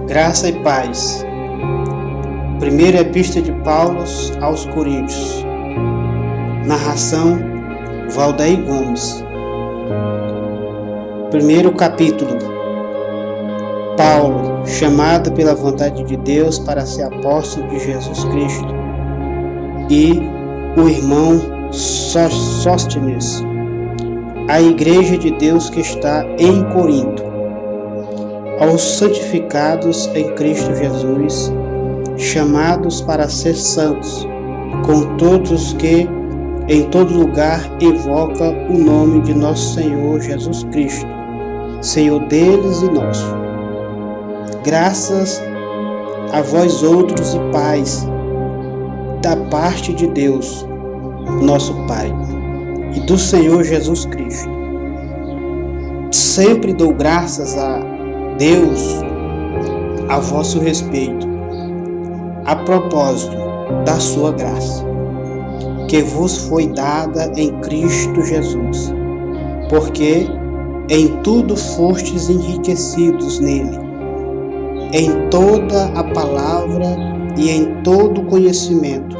Graça e paz. Primeira Epístola de Paulo aos Coríntios. Narração: Valdeir Gomes. Primeiro capítulo. Paulo, chamado pela vontade de Deus para ser apóstolo de Jesus Cristo, e o irmão Sóstenes, a igreja de Deus que está em Corinto, aos santificados em Cristo Jesus, chamados para ser santos, com todos os que em todo lugar invoca o nome de nosso Senhor Jesus Cristo, Senhor deles e nosso. Graças a vós outros e paz, da parte de Deus, nosso Pai, e do Senhor Jesus Cristo. Sempre dou graças a Deus a vosso respeito, a propósito da sua graça, que vos foi dada em Cristo Jesus, porque em tudo fostes enriquecidos nele, em toda a palavra e em todo conhecimento,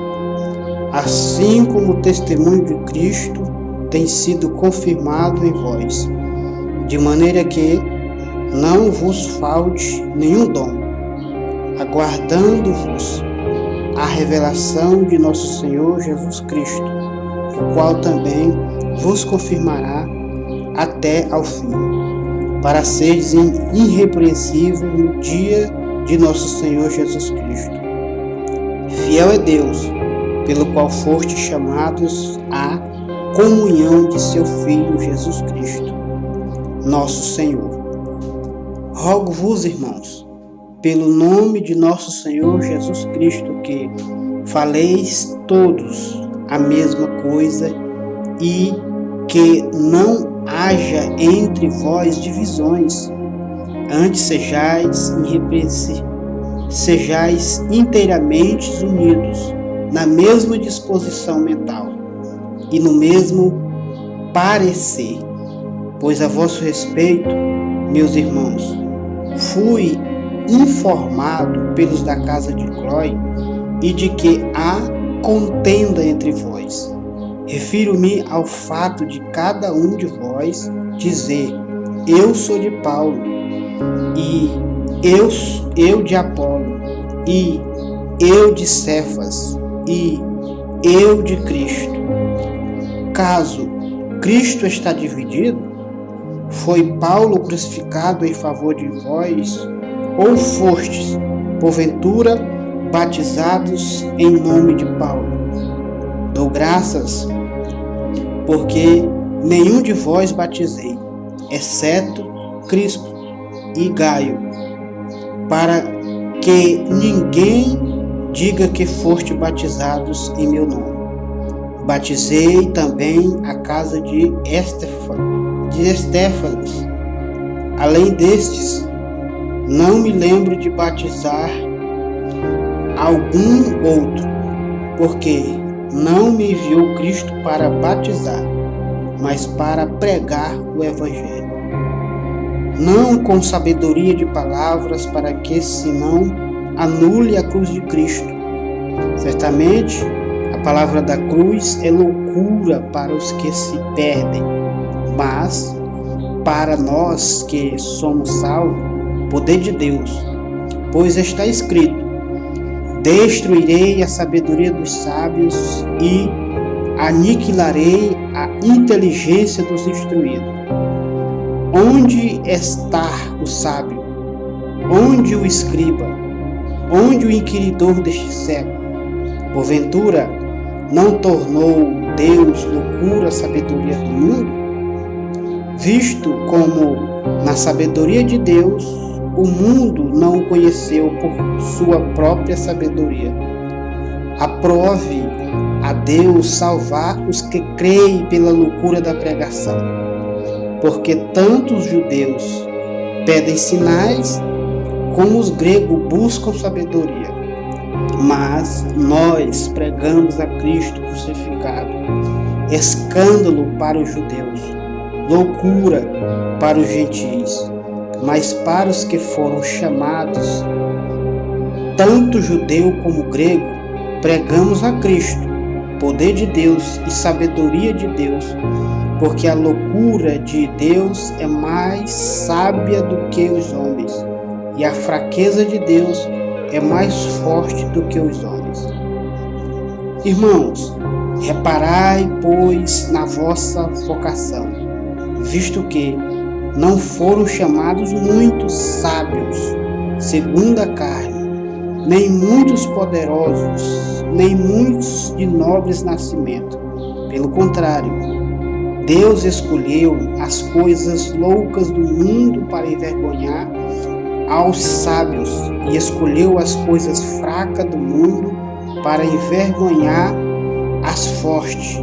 assim como o testemunho de Cristo tem sido confirmado em vós, de maneira que não vos falte nenhum dom, aguardando-vos a revelação de nosso Senhor Jesus Cristo, o qual também vos confirmará até ao fim, para seres irrepreensíveis no dia de nosso Senhor Jesus Cristo. Fiel é Deus, pelo qual fostes chamados à comunhão de seu Filho Jesus Cristo, nosso Senhor. Rogo-vos, irmãos, pelo nome de nosso Senhor Jesus Cristo, que faleis todos a mesma coisa e que não haja entre vós divisões, antes sejais inteiramente unidos na mesma disposição mental e no mesmo parecer, pois a vosso respeito, meus irmãos, fui informado pelos da casa de Cloé e de que há contenda entre vós. Refiro-me ao fato de cada um de vós dizer: eu sou de Paulo, e eu de Apolo, e eu de Cefas, e eu de Cristo. Caso Cristo está dividido, foi Paulo crucificado em favor de vós, ou fostes, porventura, batizados em nome de Paulo? Dou graças, porque nenhum de vós batizei, exceto Crispo e Gaio, para que ninguém diga que foste batizados em meu nome. Batizei também a casa de Estéfanas. Além destes, não me lembro de batizar algum outro, porque não me enviou Cristo para batizar, mas para pregar o Evangelho, não com sabedoria de palavras, para que senão anule a cruz de Cristo. Certamente, a palavra da cruz é loucura para os que se perdem, mas para nós que somos salvos, poder de Deus, pois está escrito: destruirei a sabedoria dos sábios e aniquilarei a inteligência dos instruídos. Onde está o sábio? Onde o escriba? Onde o inquiridor deste século? Porventura, não tornou Deus loucura a sabedoria do mundo? Visto como, na sabedoria de Deus, o mundo não o conheceu por sua própria sabedoria. Aprove a Deus salvar os que creem pela loucura da pregação, porque tanto os judeus pedem sinais, como os gregos buscam sabedoria. Mas nós pregamos a Cristo crucificado, escândalo para os judeus, loucura para os gentios, mas para os que foram chamados, tanto judeu como grego, pregamos a Cristo, poder de Deus e sabedoria de Deus, porque a loucura de Deus é mais sábia do que os homens, e a fraqueza de Deus é mais forte do que os homens. Irmãos, reparai, pois, na vossa vocação, visto que não foram chamados muitos sábios, segundo a carne, nem muitos poderosos, nem muitos de nobres nascimento. Pelo contrário, Deus escolheu as coisas loucas do mundo para envergonhar aos sábios, e escolheu as coisas fracas do mundo para envergonhar as fortes.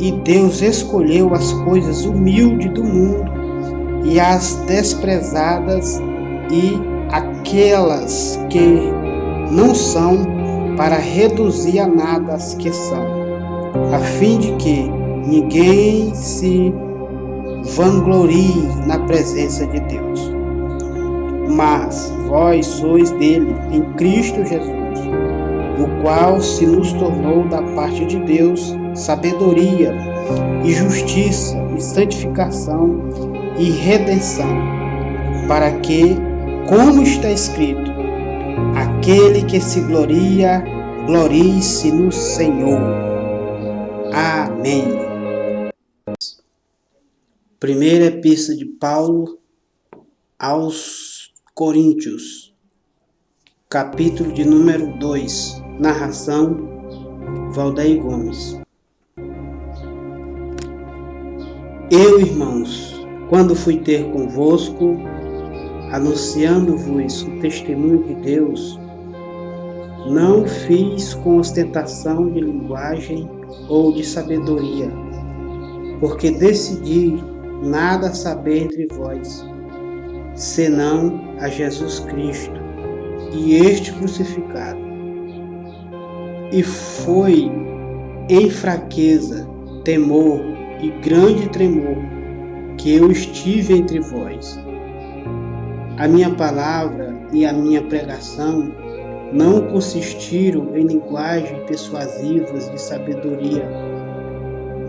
E Deus escolheu as coisas humildes do mundo e as desprezadas e aquelas que não são, para reduzir a nada as que são, a fim de que ninguém se vanglorie na presença de Deus. Mas vós sois dele, em Cristo Jesus, o qual se nos tornou da parte de Deus sabedoria e justiça e santificação e redenção, para que, como está escrito, aquele que se gloria, glorie-se no Senhor. Amém. Primeira Epístola de Paulo aos Coríntios, capítulo de número 2, narração Valdeir Gomes. Eu, irmãos, quando fui ter convosco, anunciando-vos o testemunho de Deus, não fiz com ostentação de linguagem ou de sabedoria, porque decidi nada saber entre vós, senão a Jesus Cristo e este crucificado. E foi em fraqueza, temor e grande tremor que eu estive entre vós. A minha palavra e a minha pregação não consistiram em linguagem persuasivas de sabedoria,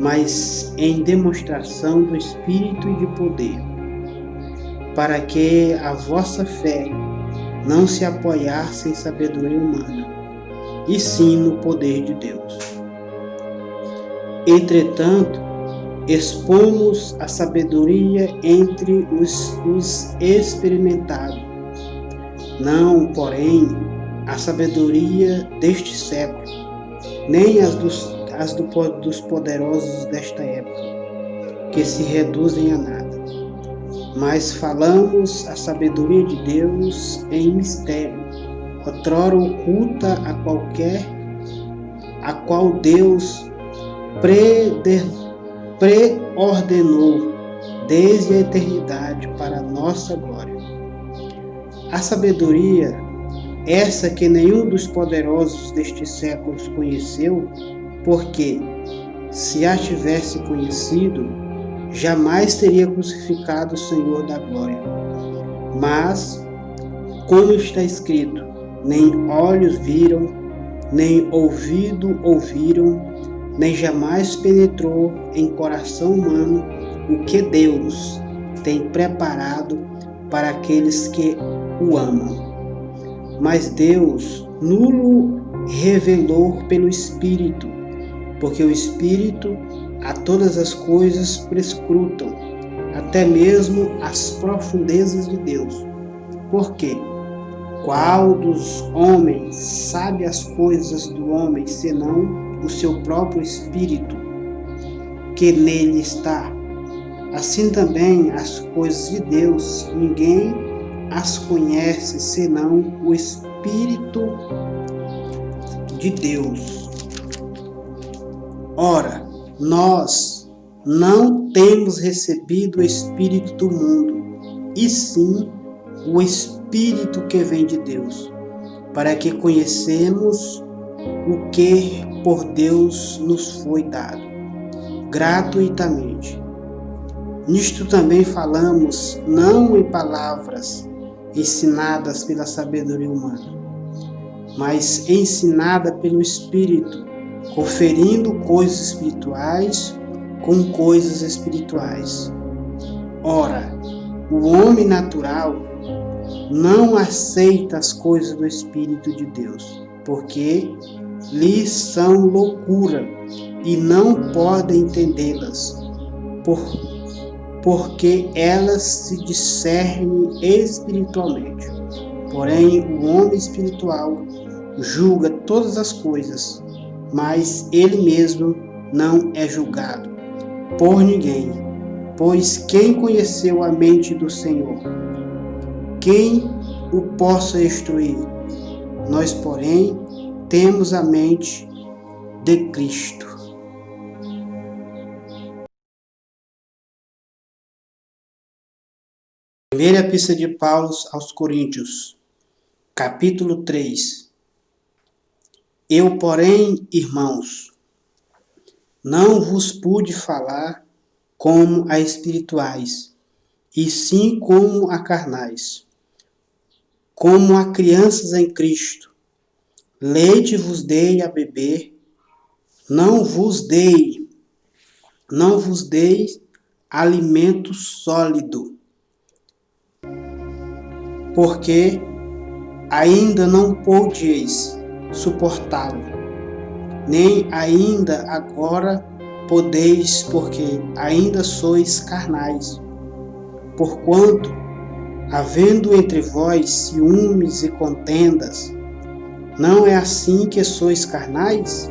mas em demonstração do Espírito e de poder, para que a vossa fé não se apoiasse em sabedoria humana, e sim no poder de Deus. Entretanto, expomos a sabedoria entre os experimentados, não, porém, a sabedoria deste século, nem as dos poderosos desta época, que se reduzem a nada. Mas falamos a sabedoria de Deus em mistério, outrora oculta a qual Deus preordenou desde a eternidade para a nossa glória. A sabedoria, essa que nenhum dos poderosos destes séculos conheceu, porque, se a tivesse conhecido, jamais teria crucificado o Senhor da glória. Mas, como está escrito, nem olhos viram, nem ouvido ouviram, nem jamais penetrou em coração humano o que Deus tem preparado para aqueles que o amam. Mas Deus nulo revelou pelo Espírito, porque o Espírito a todas as coisas prescrutam, até mesmo as profundezas de Deus. Porque qual dos homens sabe as coisas do homem, senão o seu próprio Espírito, que nele está? Assim também as coisas de Deus, ninguém as conhece, senão o Espírito de Deus. Ora, nós não temos recebido o Espírito do mundo, e sim o Espírito que vem de Deus, para que conhecemos o que por Deus nos foi dado, gratuitamente. Nisto também falamos, não em palavras ensinadas pela sabedoria humana, mas ensinada pelo Espírito, conferindo coisas espirituais com coisas espirituais. Ora, o homem natural não aceita as coisas do Espírito de Deus, porque lhes são loucura e não podem entendê-las, porque elas se discernem espiritualmente. Porém, o homem espiritual julga todas as coisas, mas ele mesmo não é julgado por ninguém. Pois quem conheceu a mente do Senhor? Quem o possa instruir? Nós, porém, temos a mente de Cristo. Primeira Epístola de Paulo aos Coríntios, capítulo 3. Eu, porém, irmãos, não vos pude falar como a espirituais, e sim como a carnais, como a crianças em Cristo. Leite vos dei a beber, não vos dei alimento sólido, porque ainda não podeis suportá-lo, nem ainda agora podeis, porque ainda sois carnais. Porquanto, havendo entre vós ciúmes e contendas, não é assim que sois carnais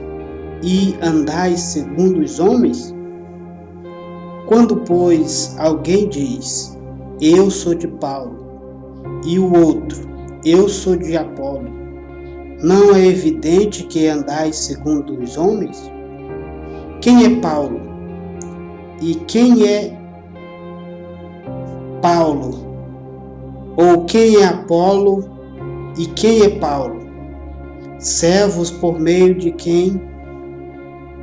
e andais segundo os homens? Quando, pois, alguém diz, eu sou de Paulo, e o outro, eu sou de Apolo, não é evidente que andais segundo os homens? Quem é Paulo? E quem é Paulo? Ou quem é Apolo? E quem é Paulo? Servos por meio de quem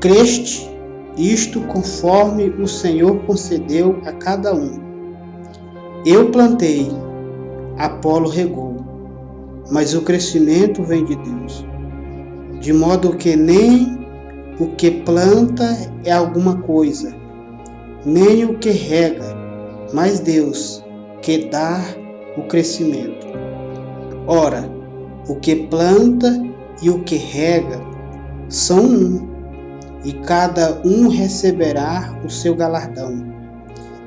creste, isto conforme o Senhor concedeu a cada um. Eu plantei, Apolo regou, mas o crescimento vem de Deus. De modo que nem o que planta é alguma coisa, nem o que rega, mas Deus que dá o crescimento. Ora, o que planta e o que rega são um, e cada um receberá o seu galardão,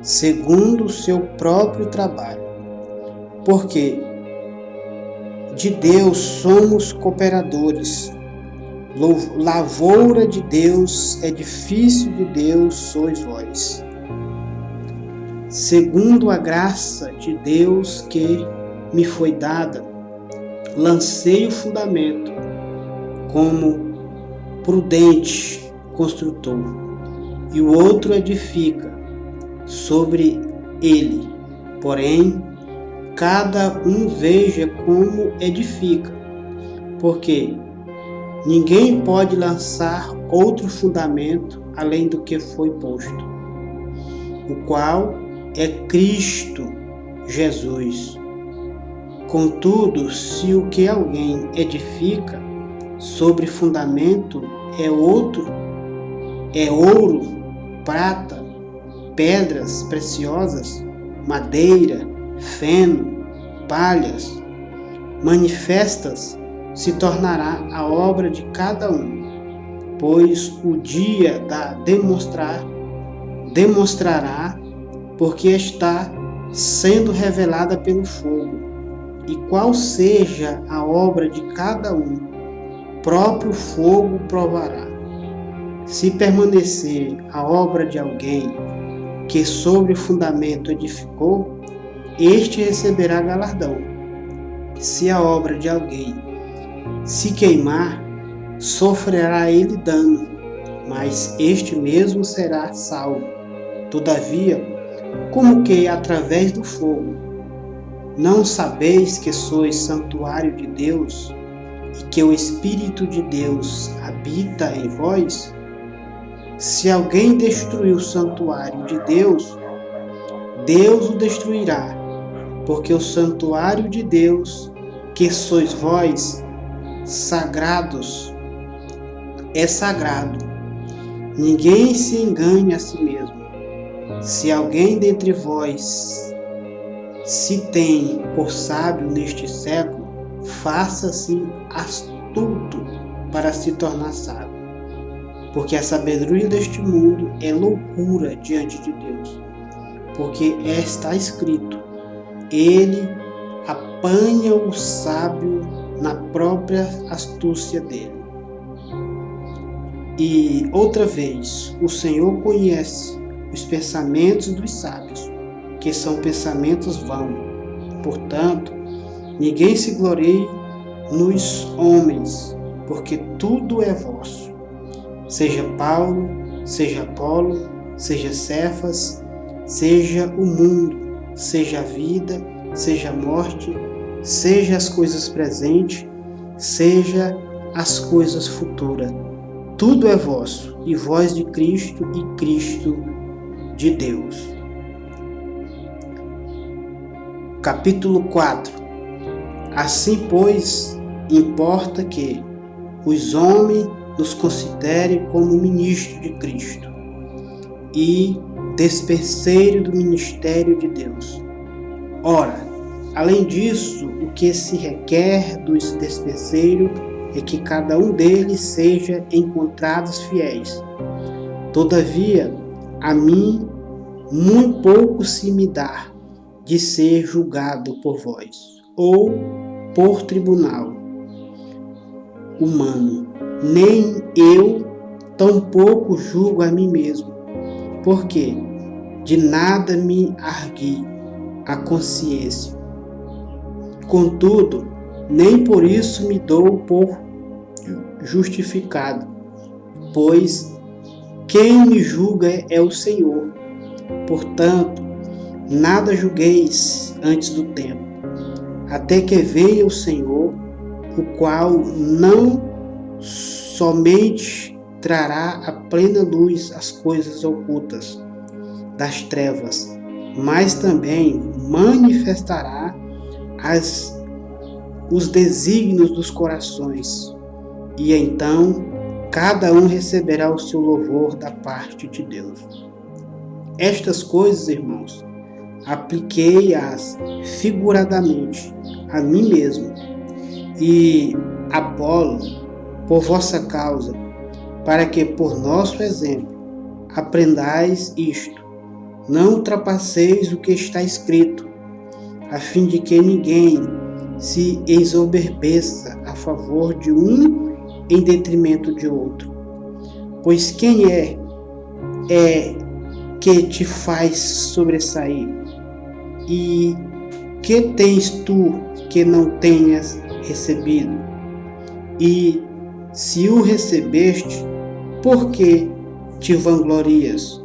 segundo o seu próprio trabalho. Porque de Deus somos cooperadores, lavoura de Deus, edifício de Deus sois vós. Segundo a graça de Deus que me foi dada, lancei o fundamento como prudente construtor, e o outro edifica sobre ele. Porém, cada um veja como edifica, porque ninguém pode lançar outro fundamento além do que foi posto, o qual é Cristo Jesus. Contudo, se o que alguém edifica sobre fundamento é ouro, prata, pedras preciosas, madeira, feno, palhas, manifestas, se tornará a obra de cada um, pois o dia da demonstrará, porque está sendo revelada pelo fogo, e qual seja a obra de cada um, próprio fogo provará. Se permanecer a obra de alguém que sobre o fundamento edificou, este receberá galardão. Se a obra de alguém se queimar, sofrerá ele dano, mas este mesmo será salvo. Todavia, como que através do fogo, não sabeis que sois santuário de Deus e que o Espírito de Deus habita em vós? Se alguém destruir o santuário de Deus, Deus o destruirá, porque o santuário de Deus, que sois vós, sagrados, é sagrado. Ninguém se engane a si mesmo. Se alguém dentre vós se tem por sábio neste século, faça-se astuto para se tornar sábio. Porque a sabedoria deste mundo é loucura diante de Deus. Porque está escrito: ele apanha o sábio na própria astúcia dele. E outra vez, o Senhor conhece os pensamentos dos sábios, que são pensamentos vãos. Portanto, ninguém se glorie nos homens, porque tudo é vosso. Seja Paulo, seja Apolo, seja Cefas, seja o mundo, seja a vida, seja a morte, seja as coisas presentes, seja as coisas futuras. Tudo é vosso, e vós de Cristo, e Cristo de Deus. Capítulo 4. Assim, pois, importa que os homens nos considerem como ministros de Cristo e despenseiro do ministério de Deus. Ora, além disso, o que se requer dos despenseiros é que cada um deles seja encontrados fiéis. Todavia, a mim muito pouco se me dá de ser julgado por vós, ou por tribunal humano. Nem eu tampouco julgo a mim mesmo, porque de nada me argui a consciência. Contudo, nem por isso me dou por justificado, pois quem me julga é o Senhor. Portanto, nada julgueis antes do tempo, até que venha o Senhor, o qual não somente trará à plena luz as coisas ocultas das trevas, mas também manifestará os desígnios dos corações. E então cada um receberá o seu louvor da parte de Deus. Estas coisas, irmãos, apliquei-as figuradamente a mim mesmo e Apolo por vossa causa, para que por nosso exemplo aprendais isto. Não ultrapasseis o que está escrito, a fim de que ninguém se exoberbeça a favor de um em detrimento de outro. Pois quem é que te faz sobressair? E que tens tu que não tenhas recebido? E se o recebeste, por que te vanglorias,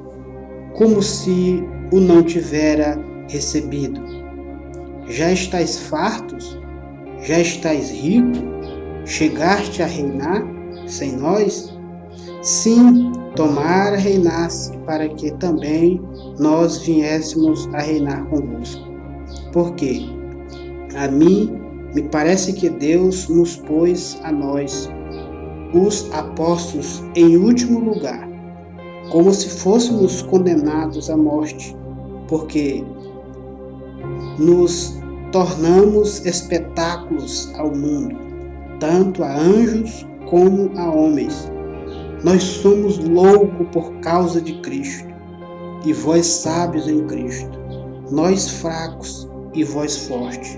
como se o não tivera recebido? Já estais fartos? Já estais rico? Chegaste a reinar sem nós? Sim, tomara reinasse, para que também nós viéssemos a reinar convosco. Porque a mim me parece que Deus nos pôs a nós, os apóstolos, em último lugar, como se fôssemos condenados à morte, porque nos tornamos espetáculos ao mundo, tanto a anjos como a homens. Nós somos loucos por causa de Cristo, e vós sábios em Cristo. Nós fracos e vós fortes.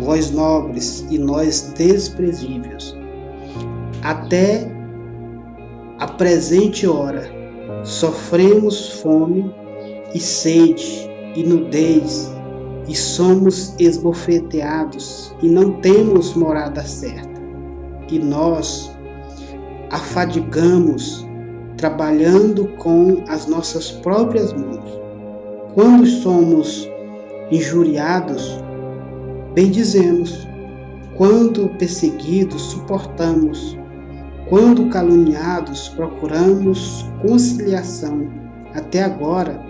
Vós nobres e nós desprezíveis. Até a presente hora sofremos fome e sede e nudez, e somos esbofeteados e não temos morada certa. E nós afadigamos trabalhando com as nossas próprias mãos. Quando somos injuriados, bendizemos. Quando perseguidos, suportamos. Quando caluniados, procuramos conciliação. Até agora,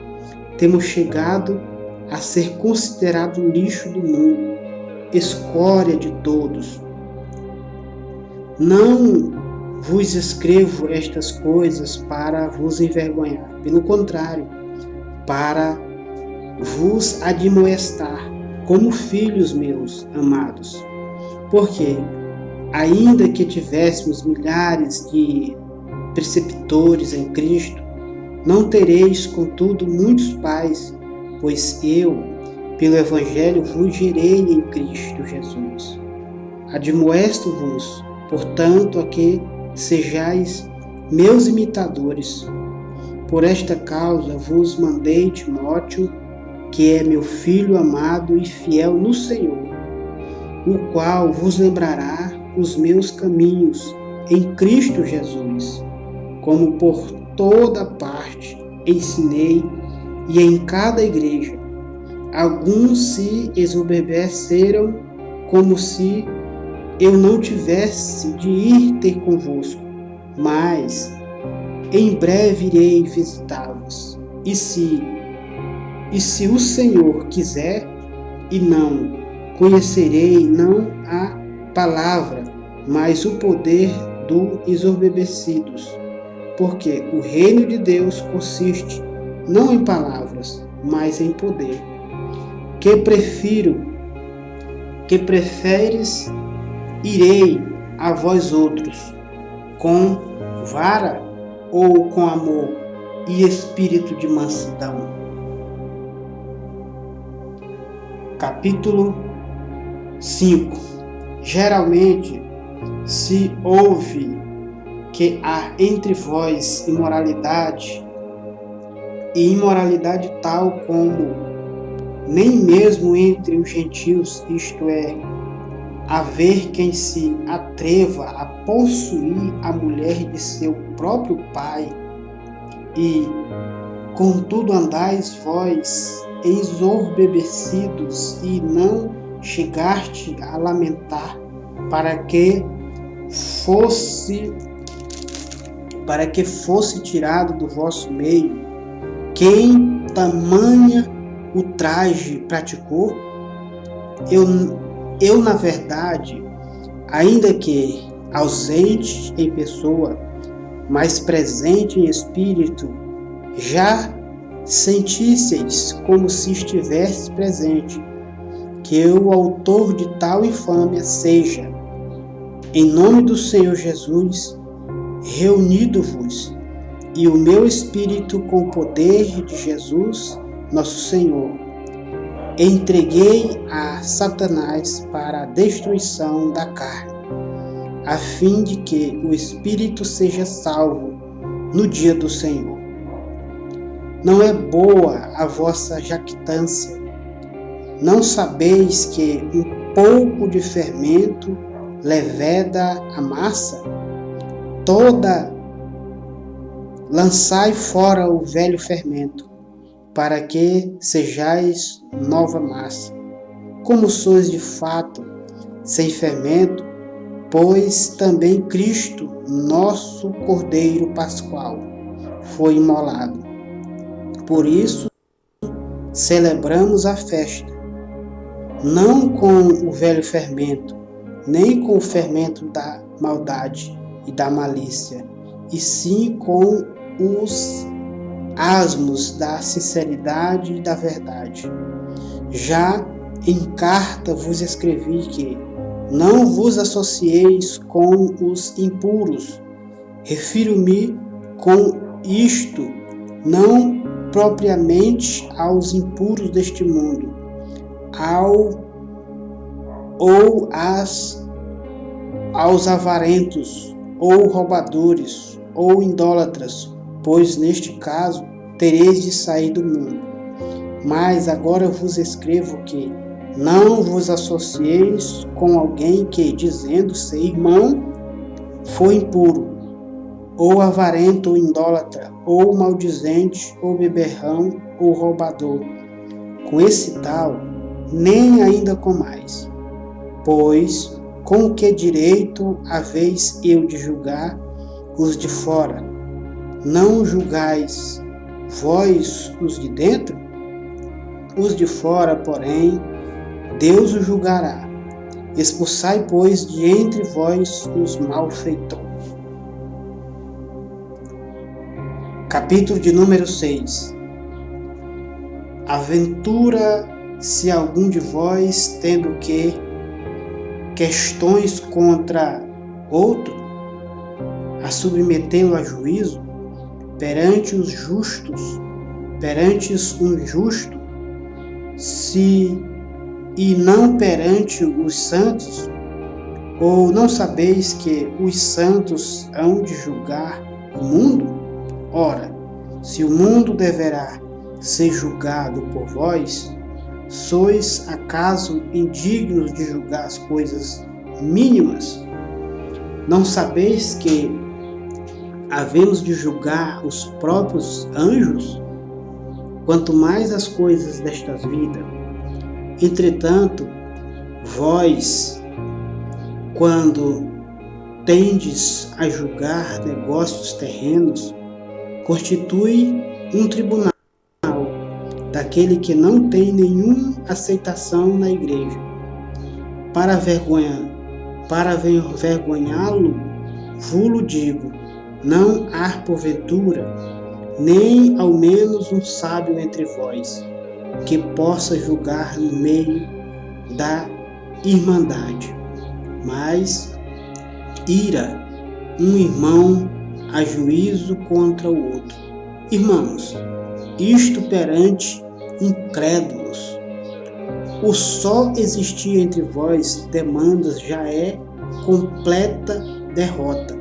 temos chegado a ser considerado lixo do mundo, escória de todos. Não vos escrevo estas coisas para vos envergonhar, pelo contrário, para vos admoestar como filhos meus amados. Porque, ainda que tivéssemos milhares de preceptores em Cristo, não tereis, contudo, muitos pais, pois eu, pelo Evangelho, vos gerei em Cristo Jesus. Admoesto-vos, portanto, a que sejais meus imitadores. Por esta causa vos mandei Timóteo, que é meu filho amado e fiel no Senhor, o qual vos lembrará os meus caminhos em Cristo Jesus, como por toda parte ensinei, e em cada igreja alguns se exorbeceram, como se eu não tivesse de ir ter convosco, mas em breve irei visitá-los. E se o Senhor quiser, e não conhecerei não a palavra, mas o poder do exorbecidos, porque o reino de Deus consiste não em palavras, mas em poder. Que preferes irei a vós outros, com vara ou com amor e espírito de mansidão? Capítulo 5. Geralmente se ouve que há entre vós imoralidade, e imoralidade tal como nem mesmo entre os gentios, isto é, haver quem se atreva a possuir a mulher de seu próprio pai, e contudo andais vós exorbecidos e não chegaste a lamentar para que fosse tirado do vosso meio quem tamanha ultraje praticou? Eu na verdade, ainda que ausente em pessoa, mas presente em espírito, já sentisseis como se estivesse presente, que o autor de tal infâmia seja, em nome do Senhor Jesus, reunido-vos, e o meu espírito com o poder de Jesus, nosso Senhor, entreguei a Satanás para a destruição da carne, a fim de que o espírito seja salvo no dia do Senhor. Não é boa a vossa jactância? Não sabeis que um pouco de fermento leveda a massa? Lançai fora o velho fermento, para que sejais nova massa. Como sois de fato sem fermento, pois também Cristo, nosso Cordeiro Pascual, foi imolado. Por isso, celebramos a festa, não com o velho fermento, nem com o fermento da maldade e da malícia, e sim com os asmos da sinceridade e da verdade. Já em carta vos escrevi que não vos associeis com os impuros. Refiro-me com isto não propriamente aos impuros deste mundo, aos avarentos, ou roubadores, ou idólatras, pois neste caso tereis de sair do mundo. Mas agora vos escrevo que não vos associeis com alguém que, dizendo ser irmão, foi impuro, ou avarento, ou idólatra, ou maldizente, ou beberrão, ou roubador. Com esse tal, nem ainda comais. Pois, com que direito haveis eu de julgar os de fora? Não julgais vós os de dentro? Os de fora, porém, Deus os julgará. Expulsai, pois, de entre vós os malfeitores. Capítulo de número 6. Aventura se algum de vós, tendo que questões contra outro, a submetê-lo a juízo, perante os justos, perante um justo, e não perante os santos? Ou não sabeis que os santos hão de julgar o mundo? Ora, se o mundo deverá ser julgado por vós, sois acaso indignos de julgar as coisas mínimas? Não sabeis que havemos de julgar os próprios anjos? Quanto mais as coisas desta vida. Entretanto, vós, quando tendes a julgar negócios terrenos, constitui um tribunal daquele que não tem nenhuma aceitação na igreja. Para vergonhá-lo, vos digo, não há porventura, nem ao menos um sábio entre vós, que possa julgar no meio da irmandade. Mas ira um irmão a juízo contra o outro. Irmãos, isto perante incrédulos. O só existir entre vós demandas já é completa derrota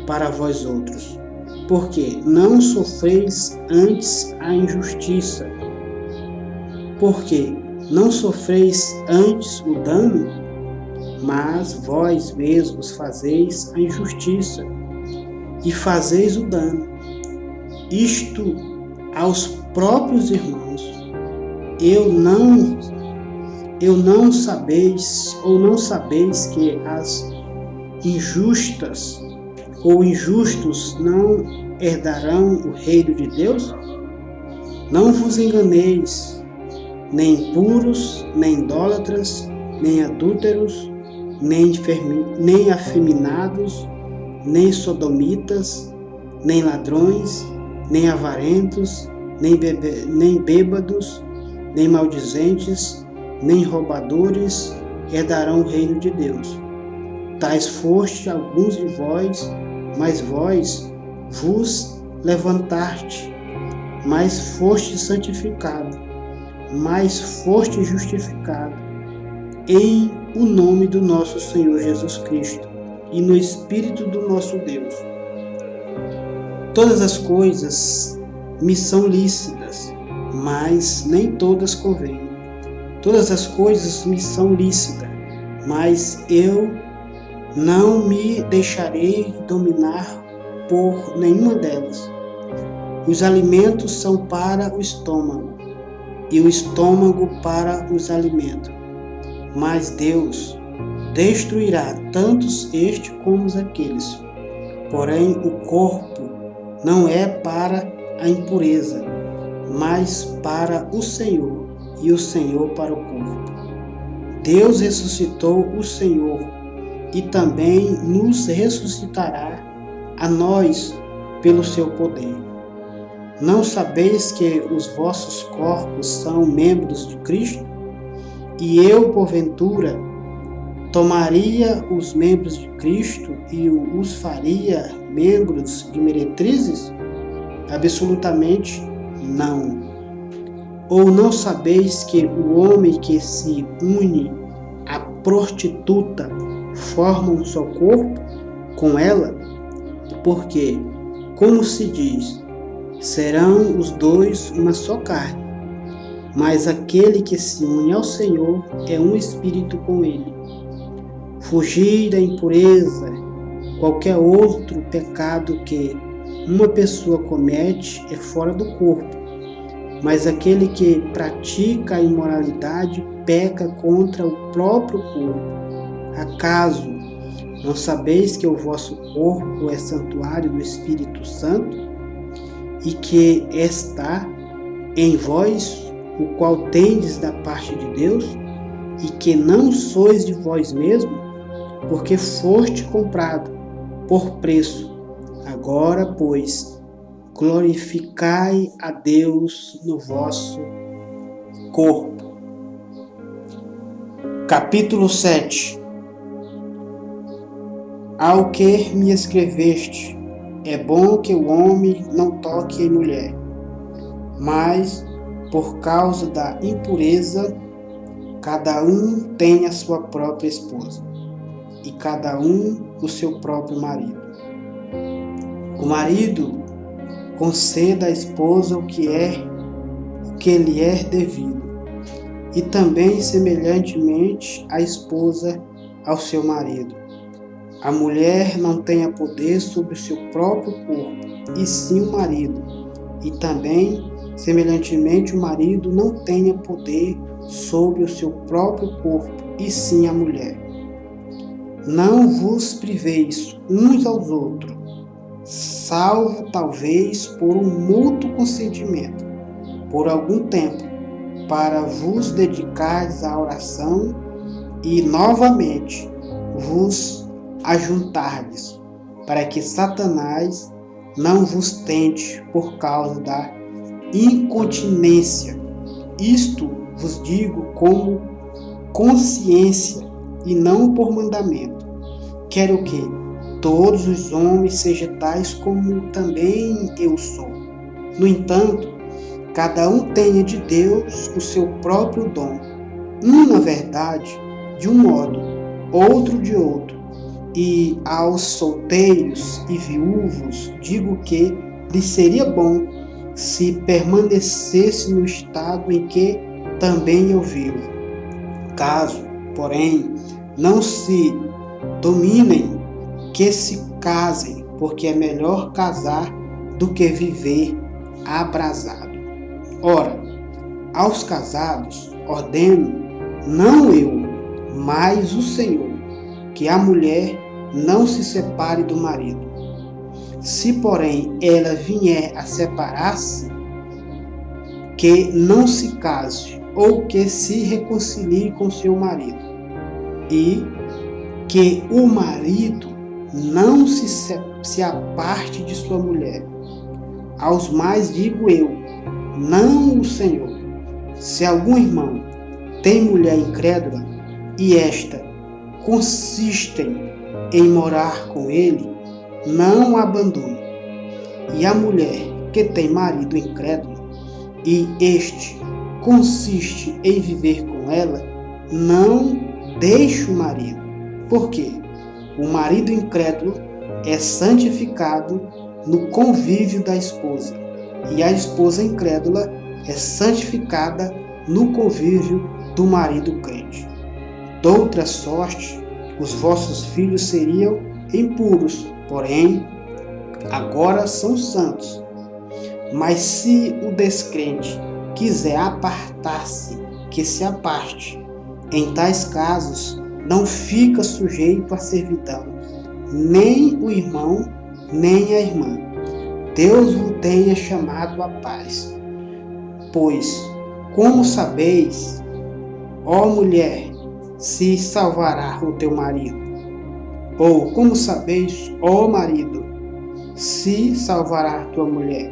para vós outros, porque não sofreis antes a injustiça. Porque não sofreis antes o dano, mas vós mesmos fazeis a injustiça e fazeis o dano. Isto aos próprios irmãos. Não sabeis que as injustas ou injustos não herdarão o reino de Deus? Não vos enganeis, nem impuros, nem idólatras, nem adúlteros, nem afeminados, nem sodomitas, nem ladrões, nem avarentos, nem bêbados, nem maldizentes, nem roubadores herdarão o reino de Deus. Tais foste alguns de vós, mas vós vos levantaste, mas foste santificado, mas foste justificado em o nome do nosso Senhor Jesus Cristo e no Espírito do nosso Deus. Todas as coisas me são lícitas, mas nem todas convêm. Todas as coisas me são lícitas, mas eu não me deixarei dominar por nenhuma delas. Os alimentos são para o estômago, e o estômago para os alimentos. Mas Deus destruirá tantos este como aqueles. Porém, o corpo não é para a impureza, mas para o Senhor, e o Senhor para o corpo. Deus ressuscitou o Senhor, e também nos ressuscitará a nós pelo seu poder. Não sabeis que os vossos corpos são membros de Cristo? E eu, porventura, tomaria os membros de Cristo e os faria membros de meretrizes? Absolutamente não. Ou não sabeis que o homem que se une à prostituta forma um só corpo com ela? Porque, como se diz, serão os dois uma só carne. Mas aquele que se une ao Senhor é um espírito com ele. Fugir da impureza, qualquer outro pecado que uma pessoa comete é fora do corpo. Mas aquele que pratica a imoralidade peca contra o próprio corpo. Acaso não sabeis que o vosso corpo é santuário do Espírito Santo e que está em vós, o qual tendes da parte de Deus, e que não sois de vós mesmo, porque foste comprado por preço. Agora, pois, glorificai a Deus no vosso corpo. Capítulo 7. Ao que me escreveste, é bom que o homem não toque em mulher, mas, por causa da impureza, cada um tem a sua própria esposa, e cada um o seu próprio marido. O marido conceda à esposa o que lhe é devido, e também semelhantemente a esposa ao seu marido. A mulher não tenha poder sobre o seu próprio corpo, e sim o marido, e também semelhantemente o marido não tenha poder sobre o seu próprio corpo, e sim a mulher. Não vos priveis uns aos outros, salvo talvez por um mútuo consentimento, por algum tempo, para vos dedicares à oração e novamente vos ajuntardes, para que Satanás não vos tente por causa da incontinência. Isto vos digo como consciência e não por mandamento. Quero que todos os homens sejam tais como também eu sou. No entanto, cada um tenha de Deus o seu próprio dom, um na verdade de um modo, outro de outro. E aos solteiros e viúvos digo que lhes seria bom se permanecesse no estado em que também eu vivo. Caso, porém, não se dominem, que se casem, porque é melhor casar do que viver abrasado. Ora, aos casados ordeno, não eu, mas o Senhor, que a mulher não se separe do marido. Se, porém, ela vier a separar-se, que não se case, ou que se reconcilie com seu marido, e que o marido não se aparte de sua mulher. Aos mais digo eu, não o Senhor. Se algum irmão tem mulher incrédula, e esta consistem em morar com ele, não a abandone. E a mulher que tem marido incrédulo, e este consiste em viver com ela, não deixe o marido, porque o marido incrédulo é santificado no convívio da esposa, e a esposa incrédula é santificada no convívio do marido crente. Doutra sorte, os vossos filhos seriam impuros, porém, agora são santos. Mas se o descrente quiser apartar-se, que se aparte. Em tais casos, não fica sujeito à servidão, nem o irmão, nem a irmã. Deus o tenha chamado à paz. Pois, como sabeis, ó mulher, se salvará o teu marido? Ou como sabeis, ó marido, se salvará tua mulher?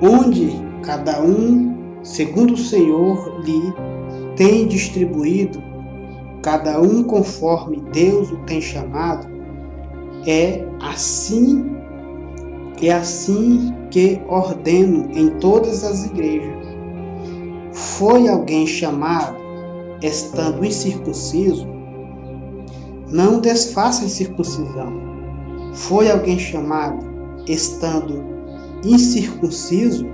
Onde cada um, segundo o Senhor lhe tem distribuído, cada um conforme Deus o tem chamado, é assim que ordeno em todas as igrejas. Foi alguém chamado estando incircunciso? Não desfaça a circuncisão. Foi alguém chamado estando incircunciso?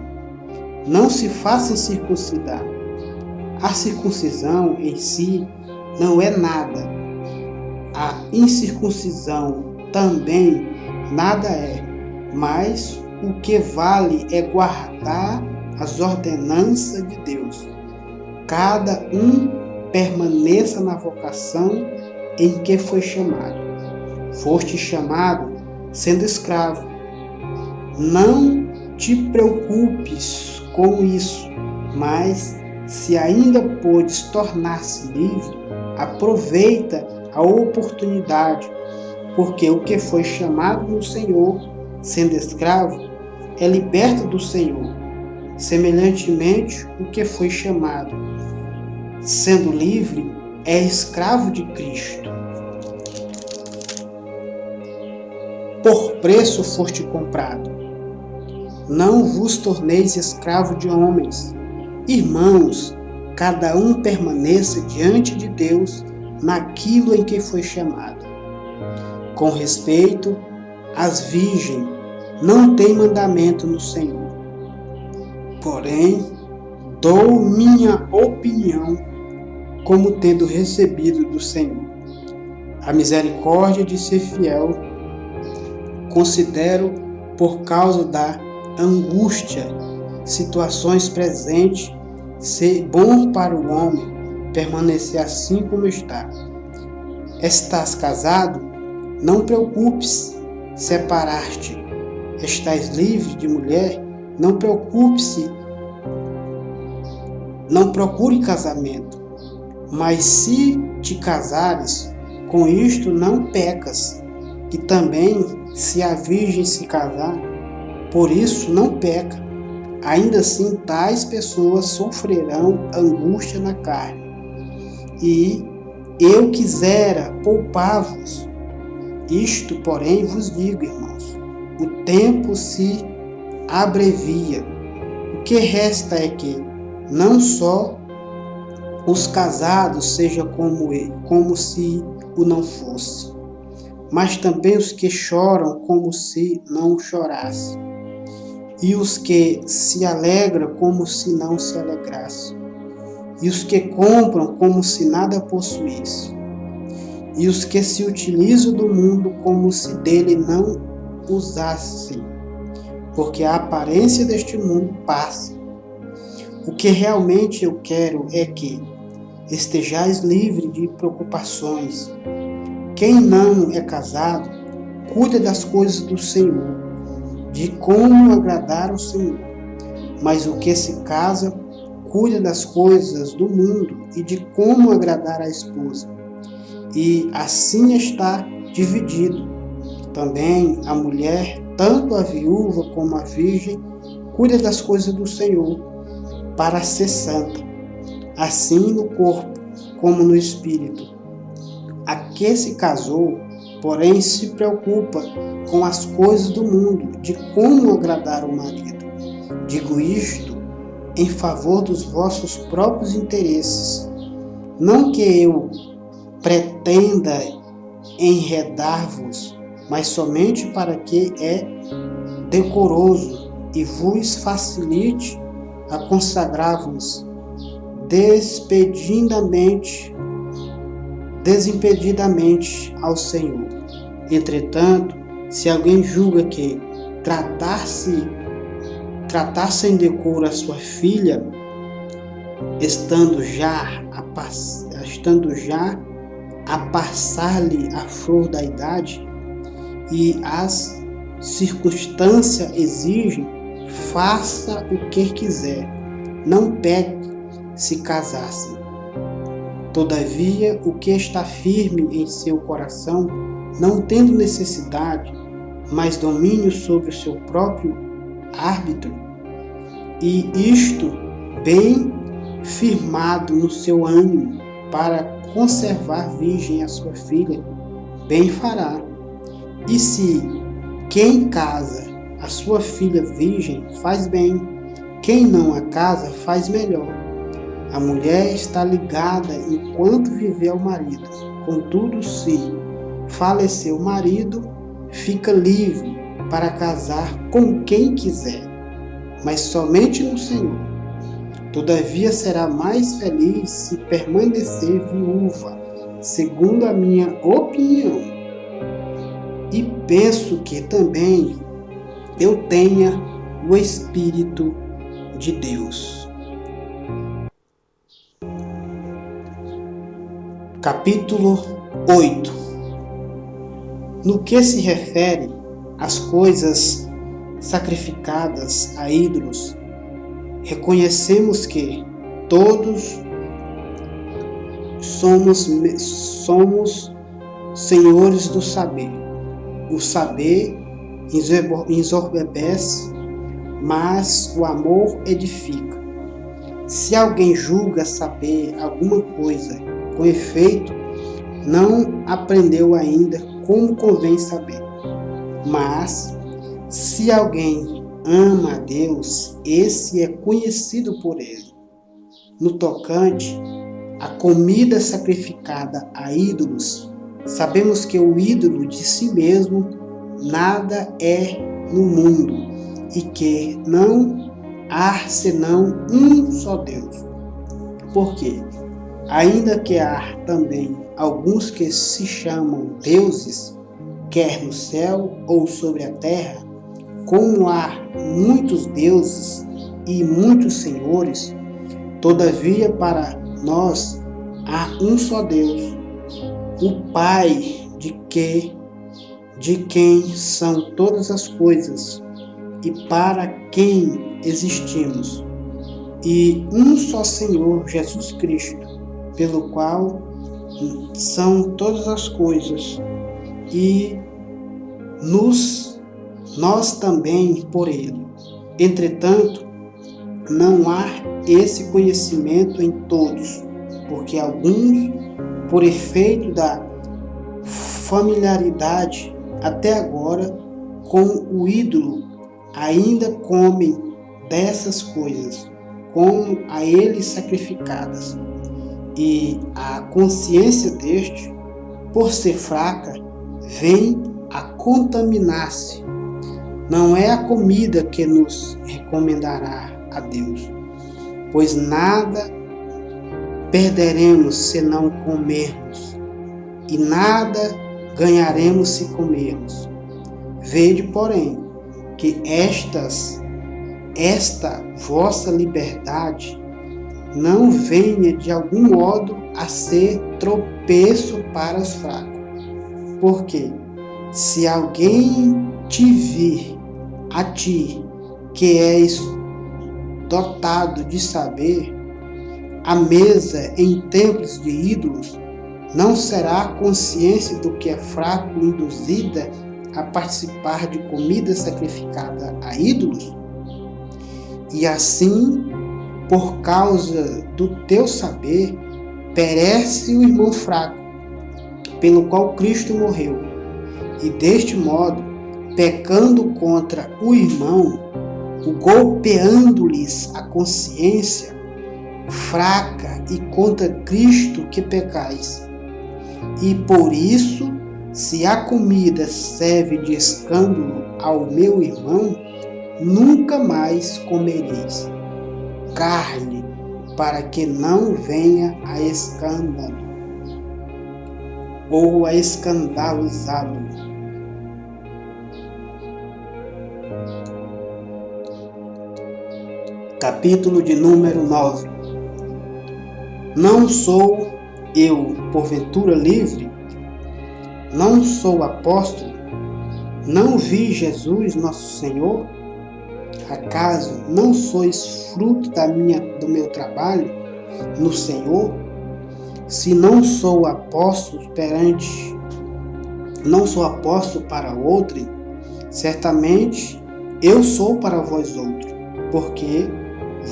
Não se faça circuncidar. A circuncisão em si não é nada. A incircuncisão também nada é. Mas o que vale é guardar as ordenanças de Deus. Cada um permaneça na vocação em que foi chamado. Foste chamado sendo escravo. Não te preocupes com isso, Mas, se ainda podes tornar-se livre, aproveita a oportunidade, porque o que foi chamado no Senhor, sendo escravo, é liberto do Senhor. Semelhantemente, o que foi chamado, sendo livre, é escravo de Cristo. Por preço foste comprado. Não vos torneis escravo de homens. Irmãos, cada um permaneça diante de Deus naquilo em que foi chamado. Com respeito às virgens, não tem mandamento no Senhor. Porém, dou minha opinião como tendo recebido do Senhor. A misericórdia de ser fiel, considero por causa da angústia, situações presentes, ser bom para o homem permanecer assim como está. Estás casado? Não preocupes separar-te. Estás livre de mulher? Não preocupe-se. Não procure casamento. Mas se te casares, com isto não pecas. E também, se a virgem se casar, por isso não peca. Ainda assim, tais pessoas sofrerão angústia na carne. E eu quisera poupar-vos. Isto, porém, vos digo, irmãos, o tempo se abrevia. O que resta é que não só os casados sejam como ele, como se o não fosse, mas também os que choram como se não chorasse, e os que se alegram como se não se alegrassem, e os que compram como se nada possuíssem, e os que se utilizam do mundo como se dele não usassem, porque a aparência deste mundo passa. O que realmente eu quero é que estejais livre de preocupações. Quem não é casado, cuida das coisas do Senhor, de como agradar ao Senhor. Mas o que se casa, cuida das coisas do mundo e de como agradar a esposa. E assim está dividido. Também a mulher, tanto a viúva como a virgem, cuida das coisas do Senhor, para ser santa, assim no corpo como no espírito. A que se casou, porém, se preocupa com as coisas do mundo, de como agradar o marido. Digo isto em favor dos vossos próprios interesses. Não que eu pretenda enredar-vos, mas somente para que é decoroso e vos facilite a consagrar-vos desimpedidamente ao Senhor. Entretanto, se alguém julga que tratar sem decoro a sua filha, estando já a passar-lhe a flor da idade, e as circunstâncias exigem, faça o que quiser, não peque se casassem. Todavia, o que está firme em seu coração, não tendo necessidade, mas domínio sobre o seu próprio árbitro, e isto bem firmado no seu ânimo, para conservar virgem a sua filha, bem fará. E se quem casa a sua filha virgem, faz bem. Quem não a casa, faz melhor. A mulher está ligada enquanto viver ao marido. Contudo, se falecer o marido, fica livre para casar com quem quiser, mas somente no Senhor. Todavia será mais feliz se permanecer viúva, segundo a minha opinião. E penso que também eu tenha o Espírito de Deus. Capítulo 8. No que se refere às coisas sacrificadas a ídolos, reconhecemos que todos somos senhores do saber. O saber ensoberbece, mas o amor edifica. Se alguém julga saber alguma coisa, com efeito, não aprendeu ainda como convém saber. Mas, se alguém ama a Deus, esse é conhecido por ele. No tocante à comida sacrificada a ídolos, sabemos que o ídolo de si mesmo nada é no mundo e que não há senão um só Deus. Porque, ainda que há também alguns que se chamam deuses, quer no céu ou sobre a terra, como há muitos deuses e muitos senhores, todavia para nós há um só Deus, o Pai de quem são todas as coisas e para quem existimos, e um só Senhor Jesus Cristo, pelo qual são todas as coisas, e nós também por ele. Entretanto, não há esse conhecimento em todos, porque alguns, por efeito da familiaridade até agora com o ídolo, ainda comem dessas coisas, como a ele sacrificadas. E a consciência deste, por ser fraca, vem a contaminar-se. Não é a comida que nos recomendará a Deus, pois nada perderemos se não comermos, e nada ganharemos se comermos. Vede, porém, que esta vossa liberdade não venha de algum modo a ser tropeço para os fracos. Porque se alguém te vir a ti, que és dotado de saber, a mesa em templos de ídolos, não será a consciência do que é fraco induzida a participar de comida sacrificada a ídolos? E assim, por causa do teu saber, perece o irmão fraco, pelo qual Cristo morreu. E deste modo, pecando contra o irmão, golpeando-lhes a consciência fraca, e contra Cristo que pecais. E por isso, se a comida serve de escândalo ao meu irmão, nunca mais comereis carne, para que não venha a escândalo ou a escandalizá-lo. Capítulo de número 9. Não sou eu, porventura, livre? Não sou apóstolo? Não vi Jesus, nosso Senhor? Acaso não sois fruto do meu trabalho no Senhor? Se não sou apóstolo não sou apóstolo para outrem, certamente eu sou para vós outros, porque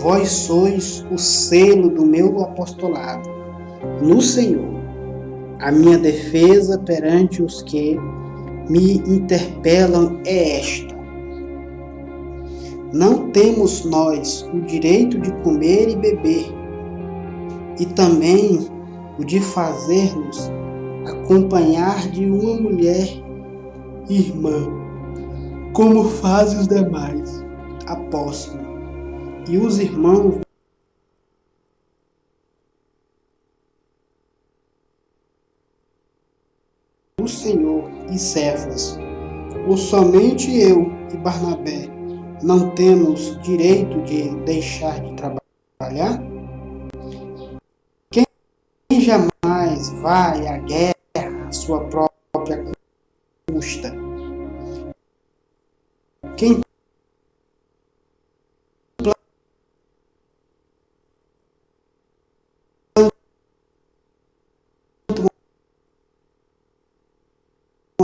vós sois o selo do meu apostolado no Senhor. A minha defesa perante os que me interpelam é esta: não temos nós o direito de comer e beber, e também o de fazer-nos acompanhar de uma mulher irmã, como fazem os demais apóstolos e os irmãos do Senhor e Cefas. Ou somente eu e Barnabé não temos direito de deixar de trabalhar? Quem jamais vai à guerra à sua própria custa? Quem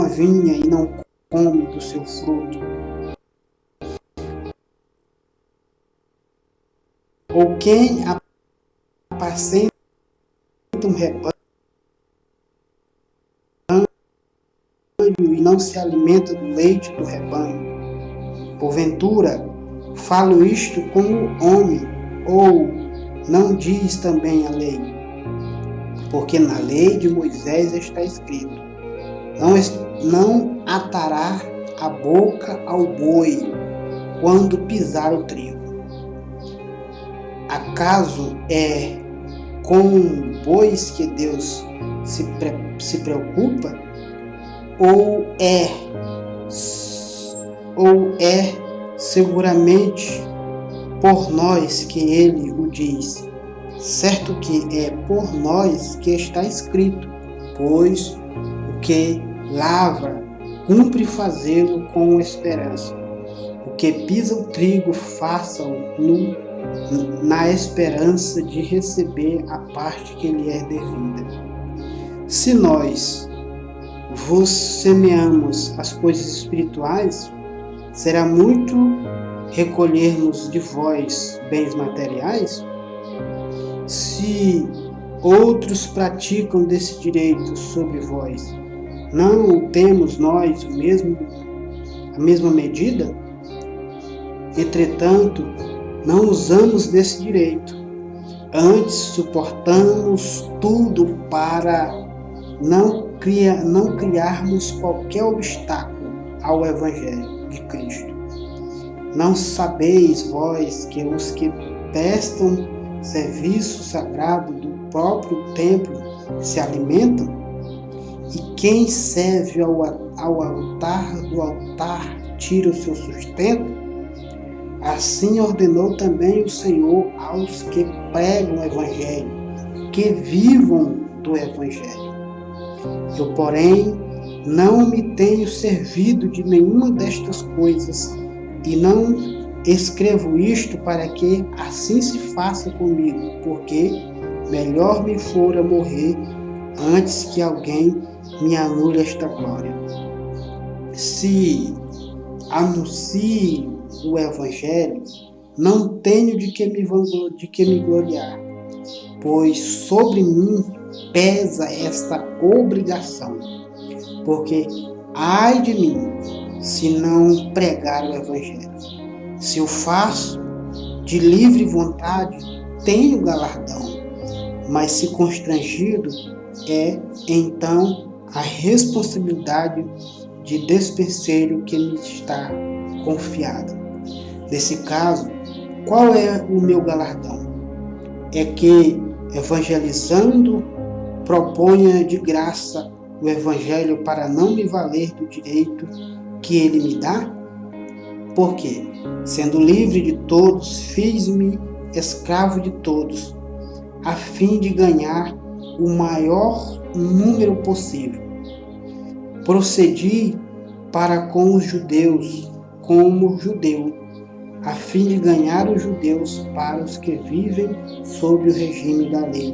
uma vinha e não come do seu fruto? Ou quem apacenta um rebanho e não se alimenta do leite do rebanho? Porventura, falo isto como homem, ou não diz também a lei? Porque na lei de Moisés está escrito: não atará a boca ao boi quando pisar o trigo. Acaso é com bois que Deus se preocupa? Ou é seguramente por nós que ele o diz? Certo que é por nós que está escrito, pois o que lavra cumpre fazê-lo com esperança. O que pisa o trigo, faça-o na esperança de receber a parte que lhe é devida. Se nós vos semeamos as coisas espirituais, será muito recolhermos de vós bens materiais? Se outros praticam desse direito sobre vós, não temos nós a mesma medida? Entretanto, não usamos desse direito. Antes suportamos tudo para não criarmos qualquer obstáculo ao Evangelho de Cristo. Não sabeis vós que os que prestam serviço sagrado do próprio templo se alimentam? E quem serve ao altar do altar tira o seu sustento? Assim ordenou também o Senhor aos que pregam o Evangelho, que vivam do Evangelho. Eu, porém, não me tenho servido de nenhuma destas coisas, e não escrevo isto para que assim se faça comigo, porque melhor me fora morrer antes que alguém me anule esta glória. Se anuncio o Evangelho, não tenho de que me gloriar, pois sobre mim pesa esta obrigação, porque ai de mim se não pregar o Evangelho. Se o faço de livre vontade, tenho galardão, mas se constrangido, é então a responsabilidade de despenseiro que me está confiada. Nesse caso, qual é o meu galardão? É que, evangelizando, proponha de graça o Evangelho para não me valer do direito que ele me dá? Porque, sendo livre de todos, fiz-me escravo de todos, a fim de ganhar o maior número possível. Procedi para com os judeus como judeu, a fim de ganhar os judeus para os que vivem sob o regime da lei,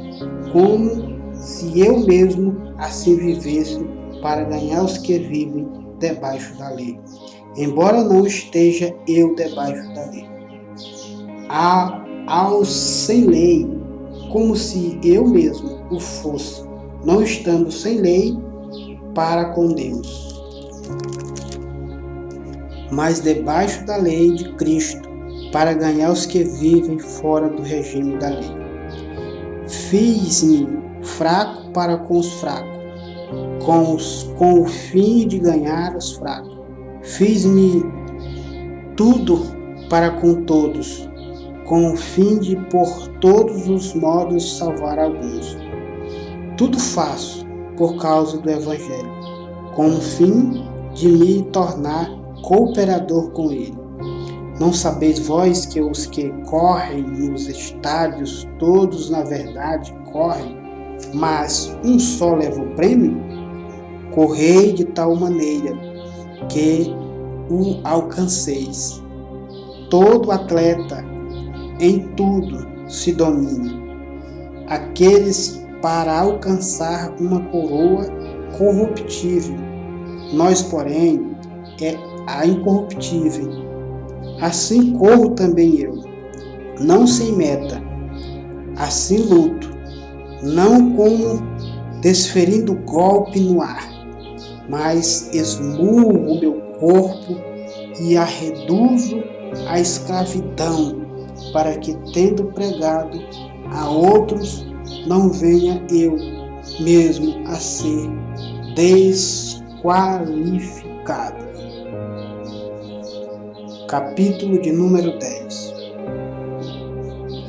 como se eu mesmo assim vivesse para ganhar os que vivem debaixo da lei, embora não esteja eu debaixo da lei. Aos sem lei, como se eu mesmo o fosse, não estando sem lei para com Deus, mas debaixo da lei de Cristo, para ganhar os que vivem fora do regime da lei. Fiz-me fraco para com os fracos, com o fim de ganhar os fracos. Fiz-me tudo para com todos, com o fim de por todos os modos salvar alguns. Tudo faço por causa do Evangelho, com o fim de me tornar cooperador com ele. Não sabeis vós que os que correm nos estádios, todos na verdade correm, mas um só leva o prêmio? Correi de tal maneira que o alcanceis. Todo atleta em tudo se domina. Aqueles para alcançar uma coroa corruptível Nós, porém, é a incorruptível. Assim corro também eu, não sem meta, assim luto, não como desferindo golpe no ar, mas esmurro o meu corpo e a reduzo à escravidão, para que, tendo pregado a outros, não venha eu mesmo a ser desqualificado. Capítulo de número 10.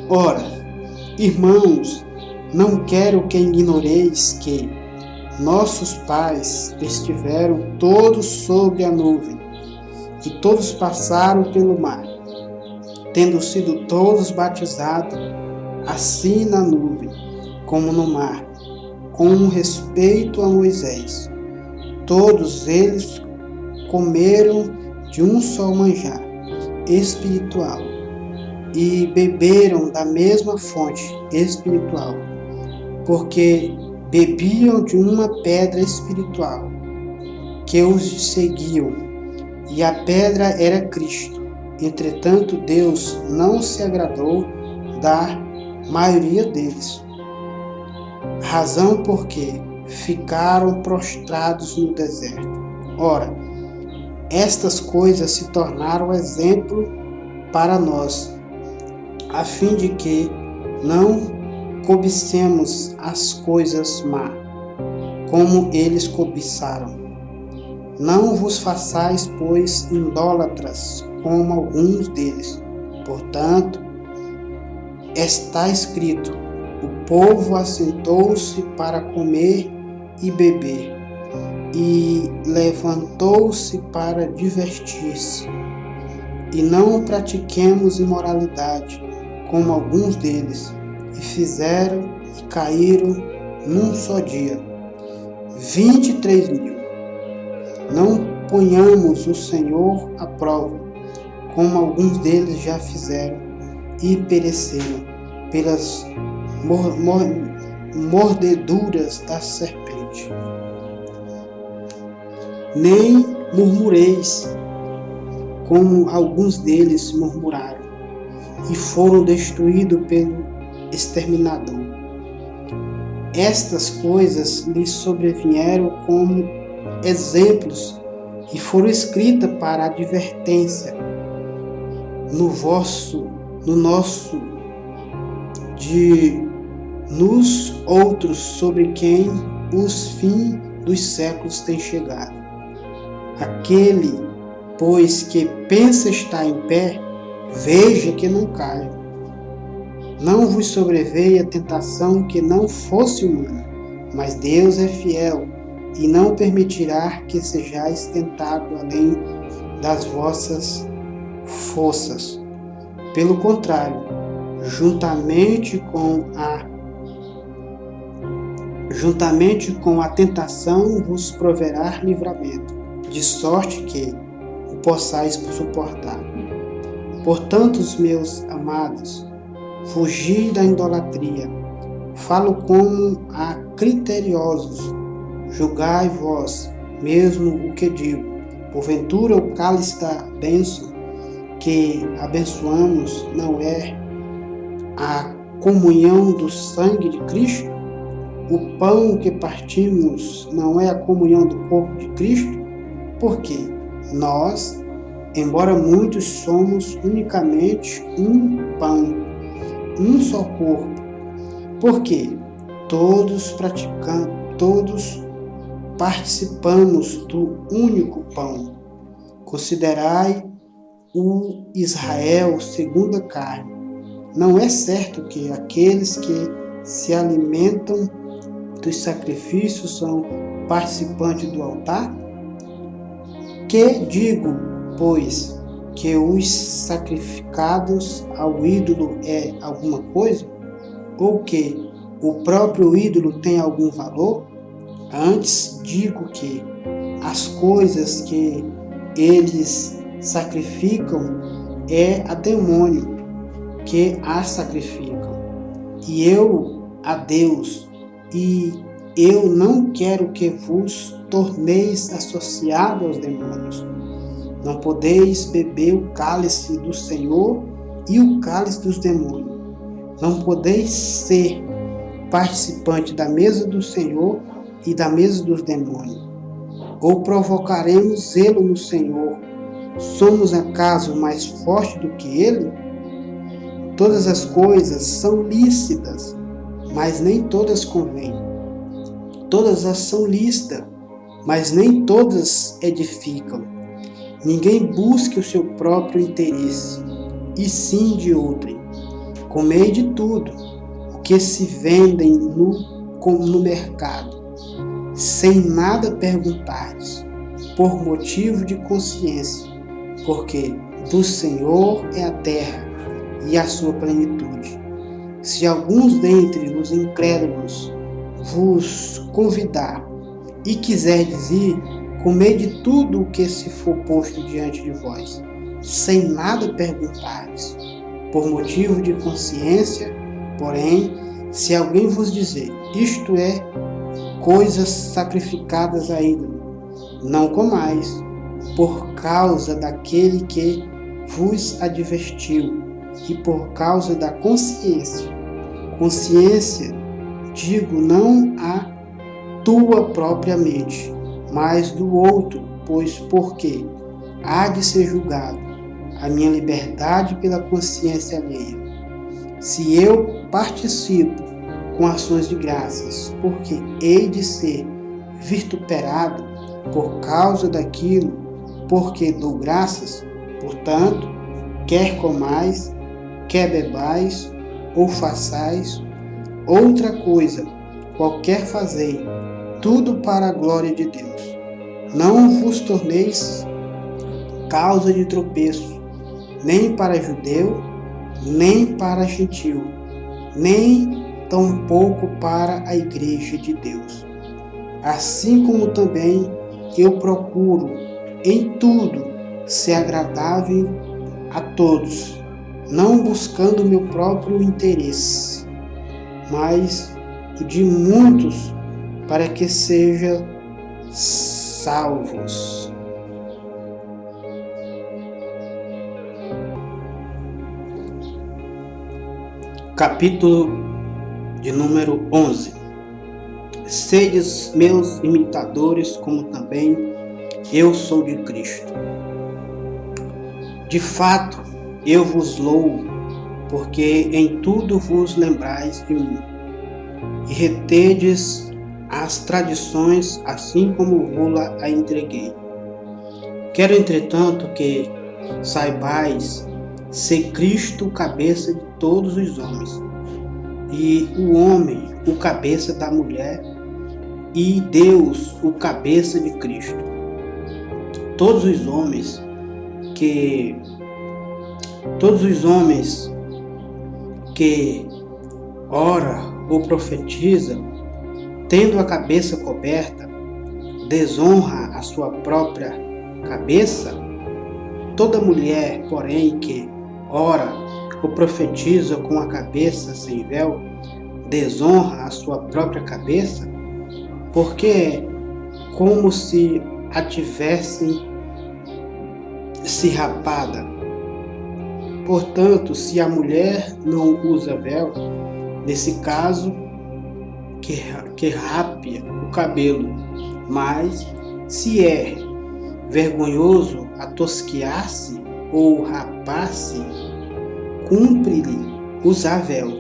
Ora, irmãos, não quero que ignoreis que nossos pais estiveram todos sobre a nuvem, e todos passaram pelo mar, tendo sido todos batizados, assim na nuvem como no mar, com respeito a Moisés. Todos eles comeram de um só manjar espiritual e beberam da mesma fonte espiritual, porque bebiam de uma pedra espiritual que os seguiam, e a pedra era Cristo. Entretanto, Deus não se agradou da maioria deles, razão porque ficaram prostrados no deserto. Ora, estas coisas se tornaram exemplo para nós, a fim de que não cobicemos as coisas má, como eles cobiçaram. Não vos façais, pois, idólatras, como alguns deles. Portanto, está escrito: o povo assentou-se para comer e beber, e levantou-se para divertir-se. E não pratiquemos imoralidade, como alguns deles, e fizeram e caíram num só dia 23.000. Não ponhamos o Senhor à prova, como alguns deles já fizeram e pereceram pelas mordeduras da serpente. Nem murmureis, como alguns deles murmuraram, e foram destruídos pelo exterminador. Estas coisas lhes sobrevieram como exemplos e foram escritas para advertência nos outros, sobre quem os fins dos séculos têm chegado. Aquele, pois, que pensa estar em pé, veja que não caia. Não vos sobreveia tentação que não fosse humana, mas Deus é fiel e não permitirá que sejais tentados além das vossas forças. Pelo contrário, juntamente com a tentação vos proverá livramento, de sorte que o possais suportar. Portanto, meus amados, fugi da idolatria. Falo como a criteriosos. Julgai vós mesmo o que digo. Porventura o cálice da bênção que abençoamos não é a comunhão do sangue de Cristo? O pão que partimos não é a comunhão do corpo de Cristo? Porque nós, embora muitos, somos unicamente um pão, um só corpo. Porque todos participamos do único pão. Considerai o Israel segundo a carne. Não é certo que aqueles que se alimentam dos sacrifícios são participantes do altar? Que digo, pois, que os sacrificados ao ídolo é alguma coisa? Ou que o próprio ídolo tem algum valor? Antes digo que as coisas que eles sacrificam é a demônio que as sacrificam, e eu a Deus, e eu não quero que vos torneis associados aos demônios. Não podeis beber o cálice do Senhor e o cálice dos demônios. Não podeis ser participante da mesa do Senhor e da mesa dos demônios. Ou provocaremos zelo no Senhor? Somos acaso mais fortes do que Ele? Todas as coisas são lícitas, mas nem todas convêm. Todas as são lícitas, mas nem todas edificam. Ninguém busque o seu próprio interesse, e sim de outrem. Comei de tudo o que se vendem no mercado, sem nada perguntares, por motivo de consciência, porque do Senhor é a terra e a sua plenitude. Se alguns dentre os incrédulos vos convidar e quiserdes ir, comei de tudo o que se for posto diante de vós, sem nada perguntares, por motivo de consciência. Porém, se alguém vos dizer, isto é, coisas sacrificadas a ídolo, não comais, por causa daquele que vos advertiu, e por causa da consciência. Consciência, digo, não a tua propriamente, mas do outro, pois porque há de ser julgado a minha liberdade pela consciência alheia. Se eu participo com ações de graças, porque hei de ser vituperado por causa daquilo, porque dou graças, portanto, quer comais, quer bebais, ou façais outra coisa, qualquer fazei, tudo para a glória de Deus. Não vos torneis causa de tropeço, nem para judeu, nem para gentil, nem tampouco para a igreja de Deus. Assim como também eu procuro em tudo ser agradável a todos, não buscando meu próprio interesse, mas o de muitos, para que sejam salvos. Capítulo de número 11. Sedes meus imitadores, como também eu sou de Cristo. De fato, eu vos louvo, porque em tudo vos lembrais de mim, e retedes as tradições, assim como vou-la a entreguei. Quero, entretanto, que saibais ser Cristo o cabeça de todos os homens, e o homem o cabeça da mulher, e Deus o cabeça de Cristo. Todos os homens que ora ou profetiza, tendo a cabeça coberta, desonra a sua própria cabeça. Toda mulher, porém, que ora ou profetiza com a cabeça sem véu, desonra a sua própria cabeça, porque é como se a tivessem se rapada. Portanto, se a mulher não usa véu, nesse caso, que rape o cabelo, mas se é vergonhoso atosquiar-se ou rapar-se, cumpre-lhe usar véu.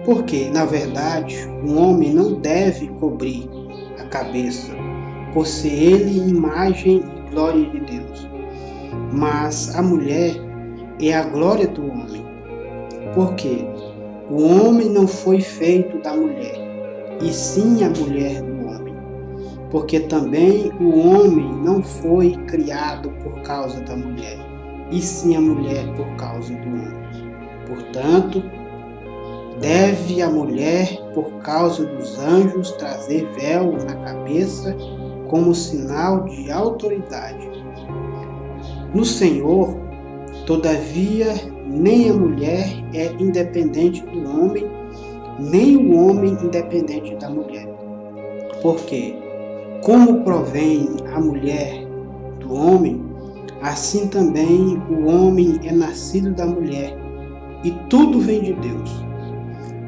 Porque, na verdade, um homem não deve cobrir a cabeça, por ser ele imagem e glória de Deus. Mas a mulher é a glória do homem, porque o homem não foi feito da mulher, e sim a mulher do homem. Porque também o homem não foi criado por causa da mulher, e sim a mulher por causa do homem. Portanto, deve a mulher, por causa dos anjos, trazer véu na cabeça como sinal de autoridade. No Senhor, todavia, nem a mulher é independente do homem, nem o homem independente da mulher. Porque, como provém a mulher do homem, assim também o homem é nascido da mulher, e tudo vem de Deus.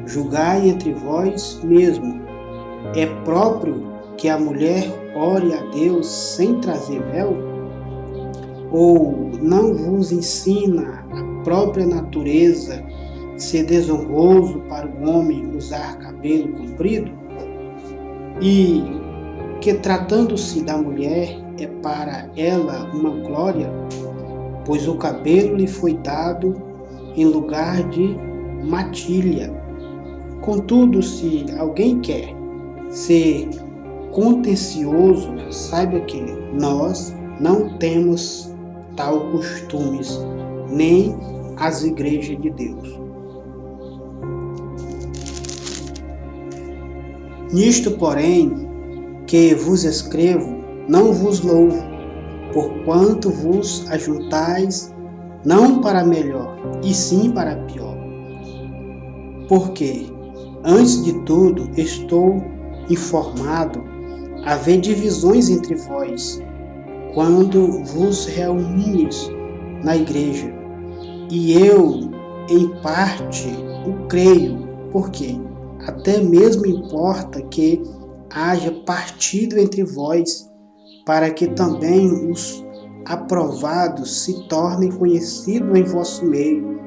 Julgai entre vós mesmo, é próprio que a mulher ore a Deus sem trazer véu? Ou não vos ensina a própria natureza ser desonroso para o homem usar cabelo comprido? E que tratando-se da mulher é para ela uma glória, pois o cabelo lhe foi dado em lugar de matilha. Contudo, se alguém quer ser contencioso, saiba que nós não temos tal costumes, nem as igrejas de Deus. Nisto, porém, que vos escrevo, não vos louvo, porquanto vos ajuntais não para melhor, e sim para pior. Porque, antes de tudo, estou informado haver divisões entre vós, quando vos reunis na igreja. E eu, em parte, o creio, porque até mesmo importa que haja partido entre vós, para que também os aprovados se tornem conhecidos em vosso meio.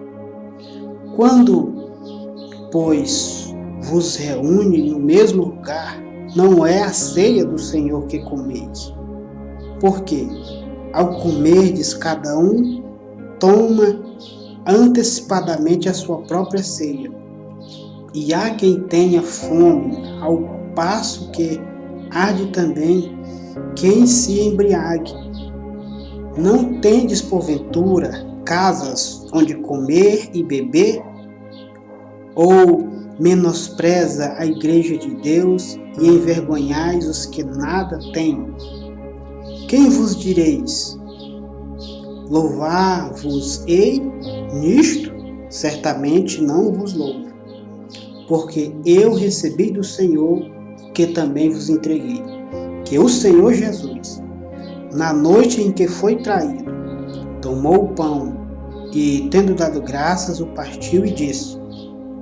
Quando, pois, vos reúne no mesmo lugar, não é a ceia do Senhor que comeis. Porque, ao comerdes, cada um toma antecipadamente a sua própria ceia. E há quem tenha fome, ao passo que arde também quem se embriague. Não tendes, porventura, casas onde comer e beber? Ou menospreza a igreja de Deus e envergonhais os que nada têm? Quem vos direis? Louvar-vos-ei nisto? Certamente não vos louvo, porque eu recebi do Senhor que também vos entreguei, que o Senhor Jesus, na noite em que foi traído, tomou o pão e, tendo dado graças, o partiu e disse: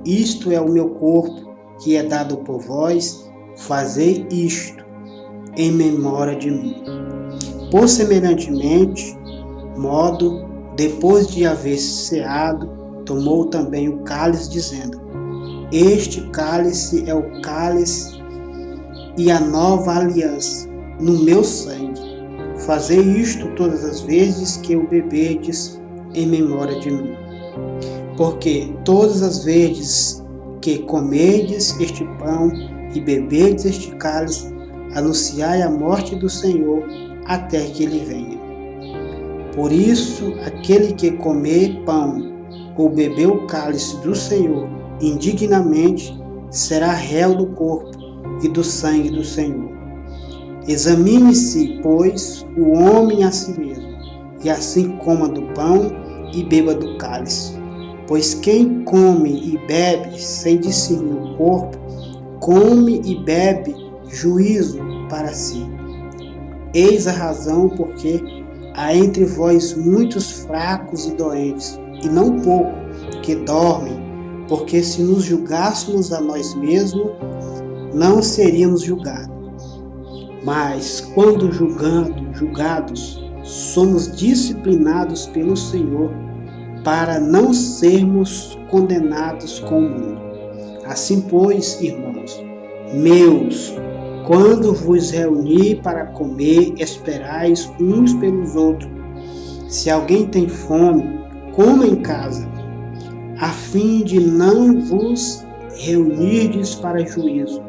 Isto é o meu corpo, que é dado por vós, fazei isto em memória de mim. Por semelhantemente modo, depois de haver ceado, tomou também o cálice, dizendo: Este cálice é o cálice e a nova aliança no meu sangue. Fazei isto todas as vezes que o beberdes em memória de mim. Porque todas as vezes que comerdes este pão e beberdes este cálice, anunciai a morte do Senhor até que ele venha. Por isso, aquele que comer pão ou beber o cálice do Senhor indignamente será réu do corpo e do sangue do Senhor. Examine-se, pois, o homem a si mesmo, e assim coma do pão e beba do cálice. Pois quem come e bebe sem discernir o corpo, come e bebe juízo para si. Eis a razão porque há entre vós muitos fracos e doentes, e não pouco que dormem, porque se nos julgássemos a nós mesmos, não seríamos julgados. Mas quando julgados, somos disciplinados pelo Senhor, para não sermos condenados com o mundo. Assim, pois, irmãos meus, quando vos reunir para comer, esperais uns pelos outros. Se alguém tem fome, coma em casa, a fim de não vos reunirdes para juízo.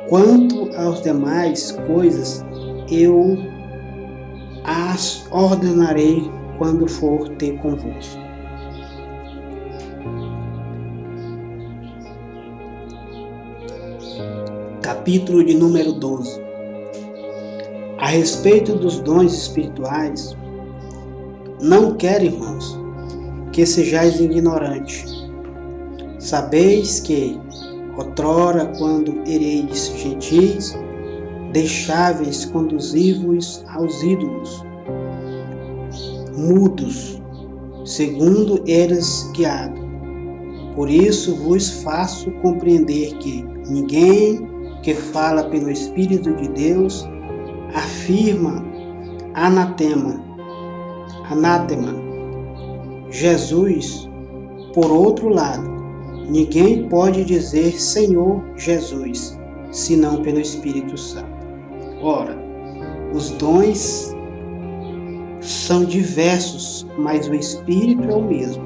Quanto às demais coisas, eu as ordenarei quando for ter convosco. Capítulo de número 12. A respeito dos dons espirituais, não quero, irmãos, que sejais ignorantes. Sabeis que, outrora, quando ereis gentis, deixáveis conduzir-vos aos ídolos, mudos, segundo eras guiado. Por isso vos faço compreender que ninguém que fala pelo Espírito de Deus afirma anátema. Jesus, por outro lado, ninguém pode dizer Senhor Jesus, senão pelo Espírito Santo. Ora, os dons são diversos, mas o Espírito é o mesmo.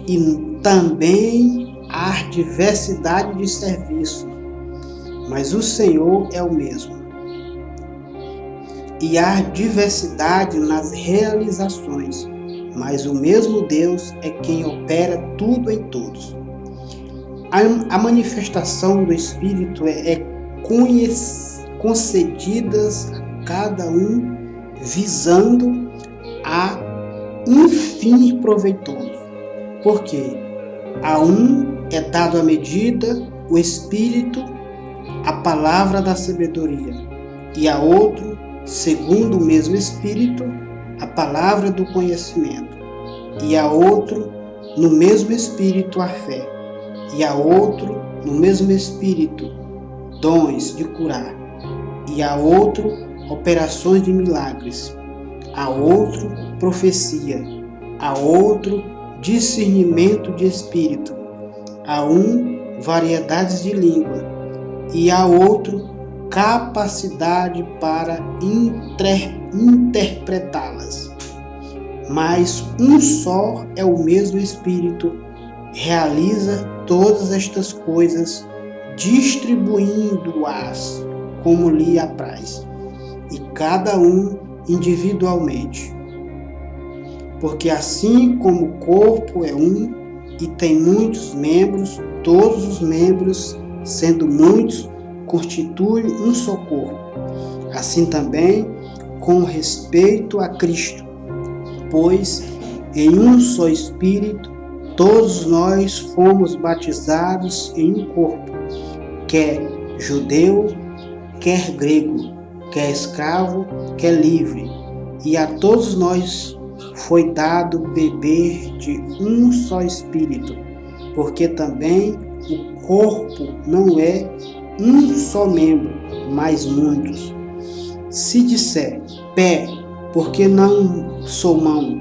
E também há diversidade de serviços, mas o Senhor é o mesmo. E há diversidade nas realizações, mas o mesmo Deus é quem opera tudo em todos. A manifestação do Espírito é concedidas a cada um visando a um fim proveitoso. Porque a um é dado a medida, o Espírito, a palavra da sabedoria, e a outro, segundo o mesmo Espírito, a palavra do conhecimento, e a outro, no mesmo Espírito, a fé, e a outro, no mesmo Espírito, dons de curar, e a outro, operações de milagres, a outro, profecia, a outro, discernimento de espírito, a um, variedades de língua, e a outro, capacidade para interpretá-las. Mas um só é o mesmo Espírito, realiza todas estas coisas, distribuindo-as como lhe apraz, e cada um individualmente. Porque assim como o corpo é um e tem muitos membros, todos os membros, sendo muitos, constituem um só corpo. Assim também com respeito a Cristo, pois em um só Espírito todos nós fomos batizados em um corpo, quer judeu, quer grego, quer escravo, quer livre, e a todos nós foi dado beber de um só Espírito, porque também o corpo não é um só membro, mas muitos. Se disser pé, porque não sou mão,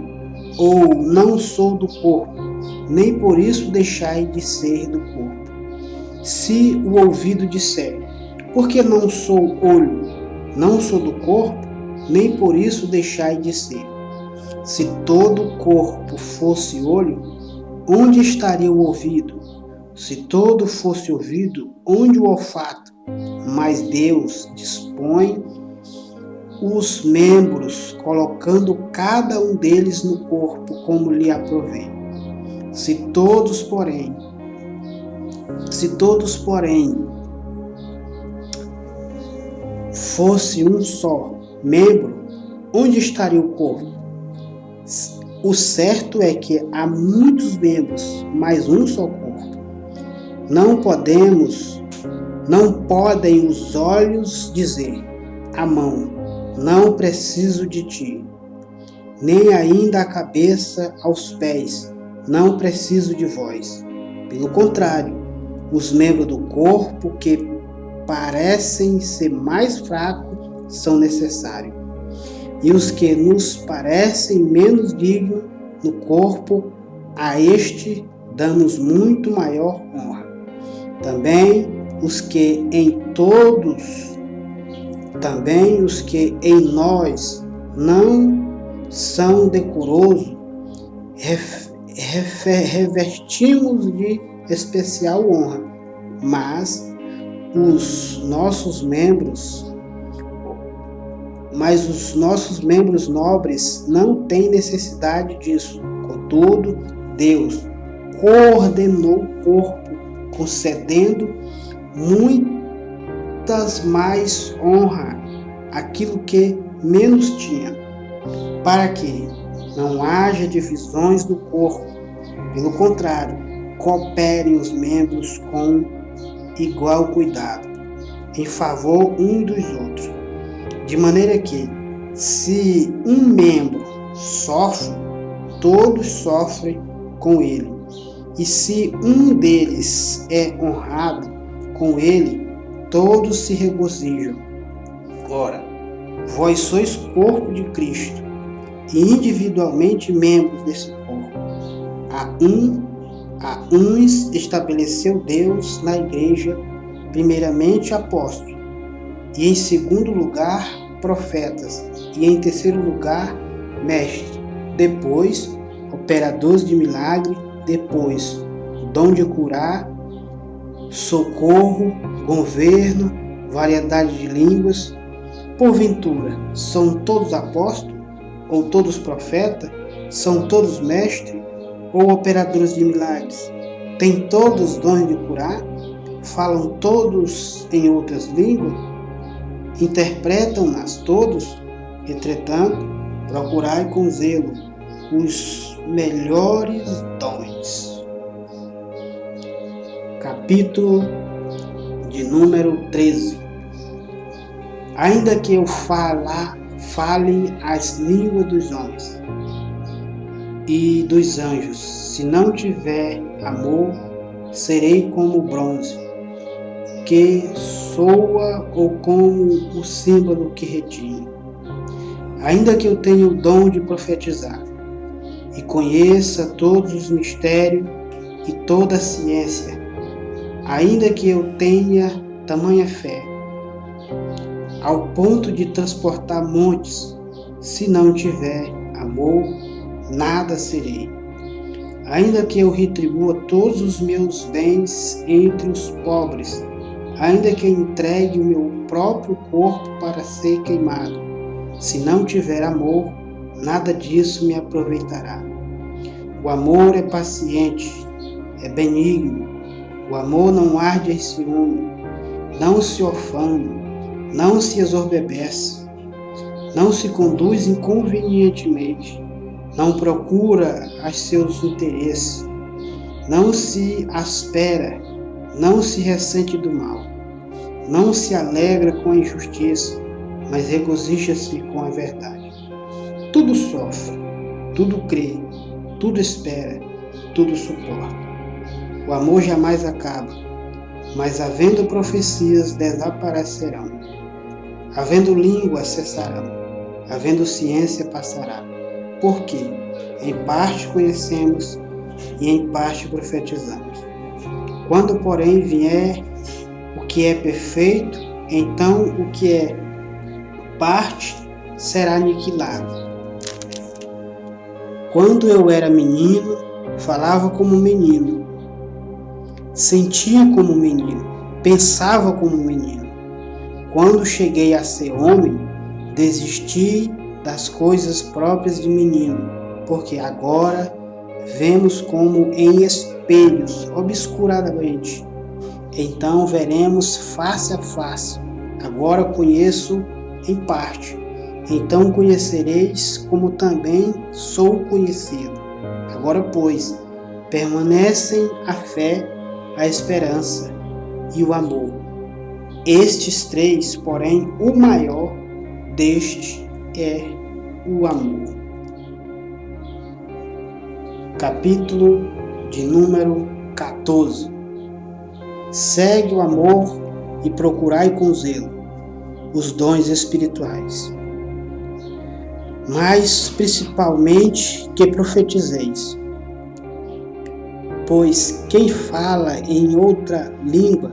ou não sou do corpo, nem por isso deixai de ser do corpo. Se o ouvido disser, porque não sou olho, não sou do corpo, nem por isso deixai de ser. Se todo o corpo fosse olho, onde estaria o ouvido? Se todo fosse ouvido, onde o olfato? Mas Deus dispõe os membros, colocando cada um deles no corpo como lhe aprovém. Se todos, porém, fosse um só membro, onde estaria o corpo? O certo é que há muitos membros, mas um só corpo. Não podem os olhos dizer à mão, não preciso de ti, nem ainda a cabeça aos pés, não preciso de vós. Pelo contrário, os membros do corpo que parecem ser mais fracos são necessários. E os que nos parecem menos dignos no corpo, a este damos muito maior honra. Também os que em nós não são decorosos, revestimos de especial honra, mas os nossos membros nobres não têm necessidade disso. Contudo, Deus coordenou o corpo, concedendo muitas mais honra àquilo que menos tinha, para que não haja divisões do corpo. Pelo contrário, cooperem os membros com igual cuidado. em favor um dos outros. De maneira que, se um membro sofre, todos sofrem com ele. E se um deles é honrado, com ele todos se regozijam. Ora, vós sois corpo de Cristo, e individualmente membros desse corpo. A uns estabeleceu Deus na igreja, primeiramente apóstolos, e em segundo lugar profetas, e em terceiro lugar mestres, depois operadores de milagre, depois dom de curar, socorro, governo, variedade de línguas. Porventura, são todos apóstolos? Ou todos profetas? São todos mestres? Ou operadores de milagres? Têm todos dons de curar? Falam todos em outras línguas? Interpretam-nas todos? Entretanto, procurai com zelo os melhores dons. Capítulo de número 13. Ainda que eu fale as línguas dos homens e dos anjos, se não tiver amor, serei como o bronze que soa ou como o símbolo que retine. Ainda que eu tenha o dom de profetizar e conheça todos os mistérios e toda a ciência, ainda que eu tenha tamanha fé, ao ponto de transportar montes, se não tiver amor, nada serei. Ainda que eu retribua todos os meus bens entre os pobres, ainda que entregue o meu próprio corpo para ser queimado, se não tiver amor, nada disso me aproveitará. O amor é paciente, é benigno, o amor não arde em ciúme, não se ofende, não se exorbebece, não se conduz inconvenientemente, não procura os seus interesses, não se aspera, não se ressente do mal, não se alegra com a injustiça, mas regozija-se com a verdade. Tudo sofre, tudo crê, tudo espera, tudo suporta. O amor jamais acaba, mas havendo profecias desaparecerão, havendo língua cessarão, havendo ciência passará. Porque em parte conhecemos e em parte profetizamos. Quando, porém, vier o que é perfeito, então o que é parte será aniquilado. Quando eu era menino, falava como menino, sentia como menino, pensava como menino. Quando cheguei a ser homem, desisti das coisas próprias de menino, porque agora vemos como em espelhos, obscuradamente. Então veremos face a face. Agora conheço em parte. Então conhecereis como também sou conhecido. Agora, pois, permanecem a fé, a esperança e o amor. Estes três, porém, o maior deste é o amor. Capítulo de número 14. Segue o amor e procurai com zelo os dons espirituais, mas principalmente que profetizeis. Pois quem fala em outra língua,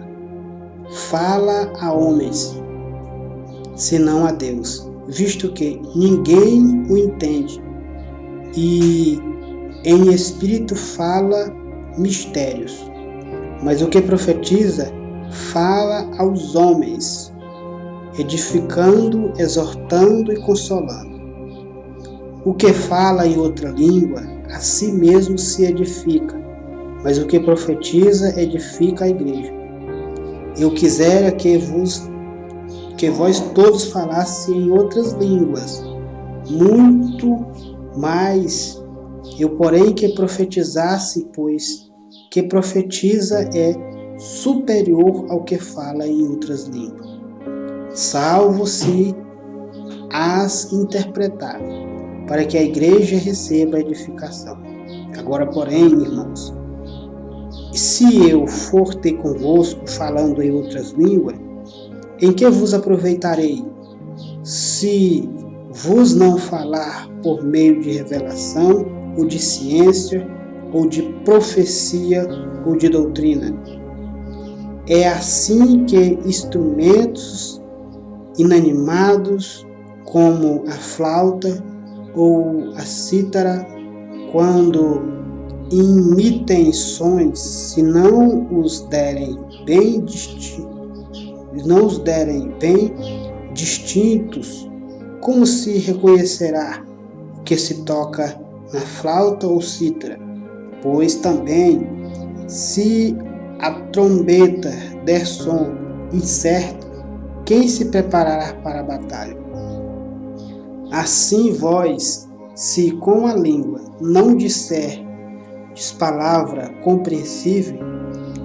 fala a homens, senão a Deus, visto que ninguém o entende, e em espírito fala mistérios. Mas o que profetiza, fala aos homens, edificando, exortando e consolando. O que fala em outra língua, a si mesmo se edifica, mas o que profetiza, edifica a igreja. Eu quisera que vós todos falassem em outras línguas, muito mais. Eu, porém, que profetizasse, pois que profetiza é superior ao que fala em outras línguas. salvo se as interpretar, para que a igreja receba a edificação. Agora, porém, irmãos, se eu for ter convosco falando em outras línguas, em que vos aproveitarei, se vos não falar por meio de revelação, ou de ciência, ou de profecia, ou de doutrina? É assim que instrumentos inanimados, como a flauta ou a cítara, quando imitem sons, se não os derem bem distintos, como se reconhecerá o que se toca na flauta ou cítara? Pois também, se a trombeta der som incerto, quem se preparará para a batalha? Assim vós, se com a língua não disserdes palavra compreensível,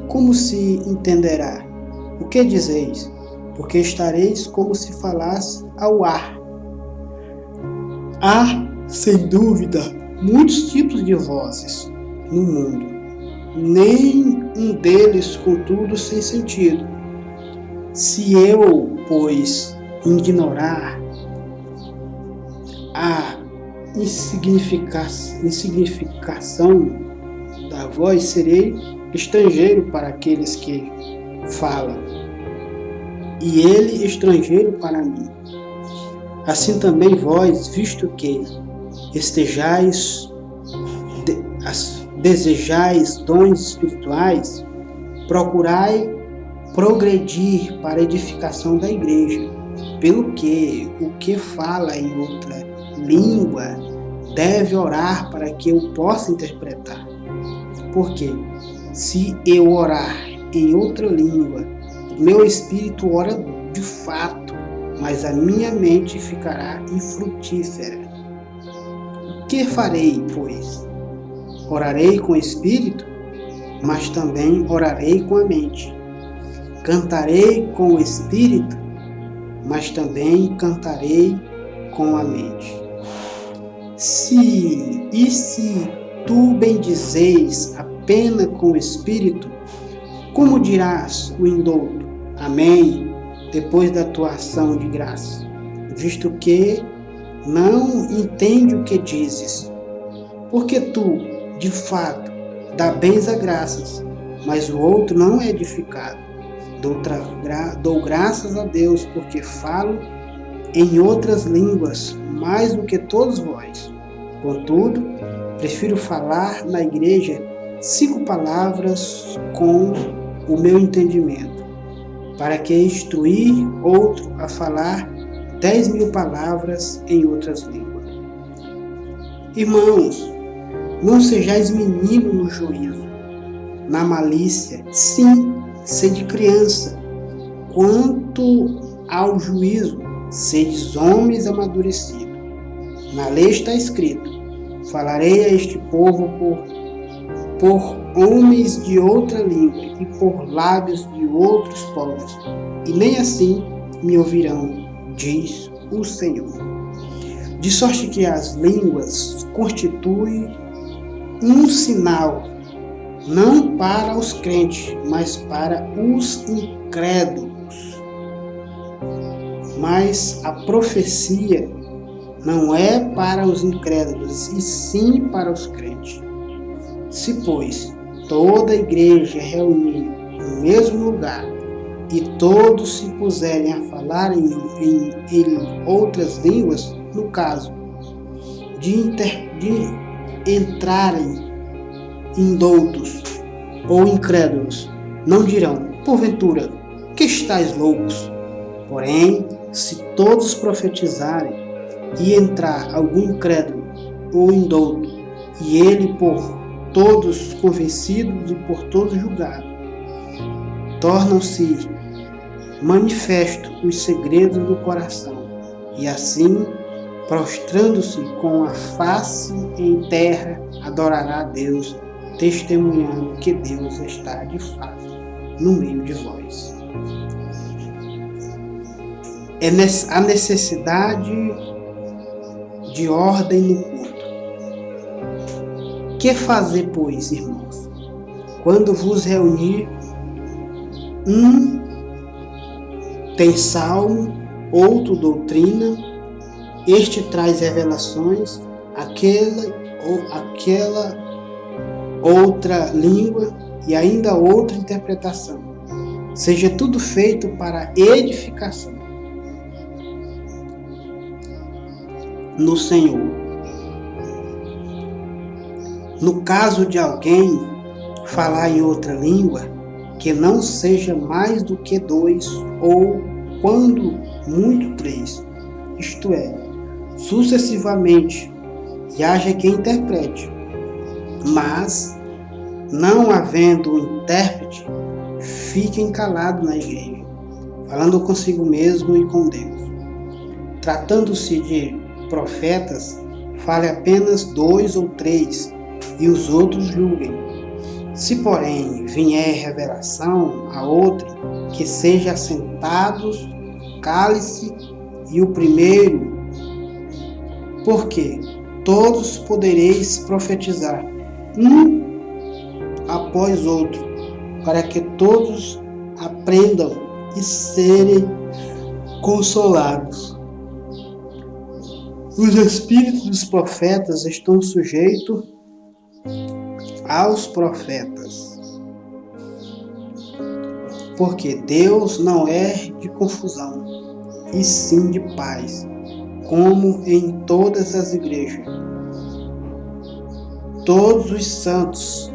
como se entenderá? O que dizeis? Porque estareis como se falasse ao ar. Há, sem dúvida, muitos tipos de vozes no mundo, nem um deles, contudo, sem sentido. Se eu, pois, ignorar a insignificação da voz, serei estrangeiro para aqueles que falam, e ele estrangeiro para mim. Assim também vós, visto que desejais dons espirituais, procurai progredir para a edificação da igreja, pelo que o que fala em outra língua deve orar para que eu possa interpretar. Porque se eu orar em outra língua, o meu espírito ora de fato, mas a minha mente ficará infrutífera. O que farei, pois? Orarei com o espírito, mas também orarei com a mente. Cantarei com o espírito, mas também cantarei com a mente. Se tu bendizeis apenas com o espírito, como dirás o indouto? Amém, depois da tua ação de graça, visto que não entende o que dizes. Porque tu, de fato, dá bens a graças, mas o outro não é edificado. Dou graças a Deus, porque falo em outras línguas mais do que todos vós. Contudo, prefiro falar na igreja 5 palavras com o meu entendimento, para que instruir outro a falar 10.000 palavras em outras línguas. Irmãos, não sejais menino no juízo, na malícia, sim, sede criança. Quanto ao juízo, sedes homens amadurecidos. Na lei está escrito: falarei a este povo por homens de outra língua e por lábios de outros povos, e nem assim me ouvirão, diz o Senhor. De sorte que as línguas constituem um sinal, não para os crentes, mas para os incrédulos. Mas a profecia não é para os incrédulos, e sim para os crentes. Se, pois, toda a igreja reunir no mesmo lugar, e todos se puserem a falar em outras línguas, no caso de entrarem indoutos ou incrédulos, não dirão, porventura, que estáis loucos? Porém, se todos profetizarem e entrar algum incrédulo ou indouto, e ele por todos convencidos e por todos julgados, tornam-se manifestos os segredos do coração, e assim, prostrando-se com a face em terra, adorará a Deus, testemunhando que Deus está de fato no meio de vós. a necessidade de ordem no culto. Que fazer, pois, irmãos? Quando vos reunir, um tem salmo, outro doutrina, este traz revelações, aquela outra língua e ainda outra interpretação. Seja tudo feito para edificação no Senhor. No caso de alguém falar em outra língua, que não seja mais do que 2, ou, quando muito, 3, isto é, sucessivamente, e haja quem interprete. Mas, não havendo um intérprete, fiquem calados na igreja, falando consigo mesmo e com Deus. Tratando-se de profetas, fale apenas 2 ou 3, e os outros julguem. Se, porém, vier revelação a outrem, que seja assentados, cale-se, e o primeiro, porque todos podereis profetizar, um após outro, para que todos aprendam e serem consolados. Os espíritos dos profetas estão sujeitos aos profetas, porque Deus não é de confusão, e sim de paz, como em todas as igrejas. Todos os santos,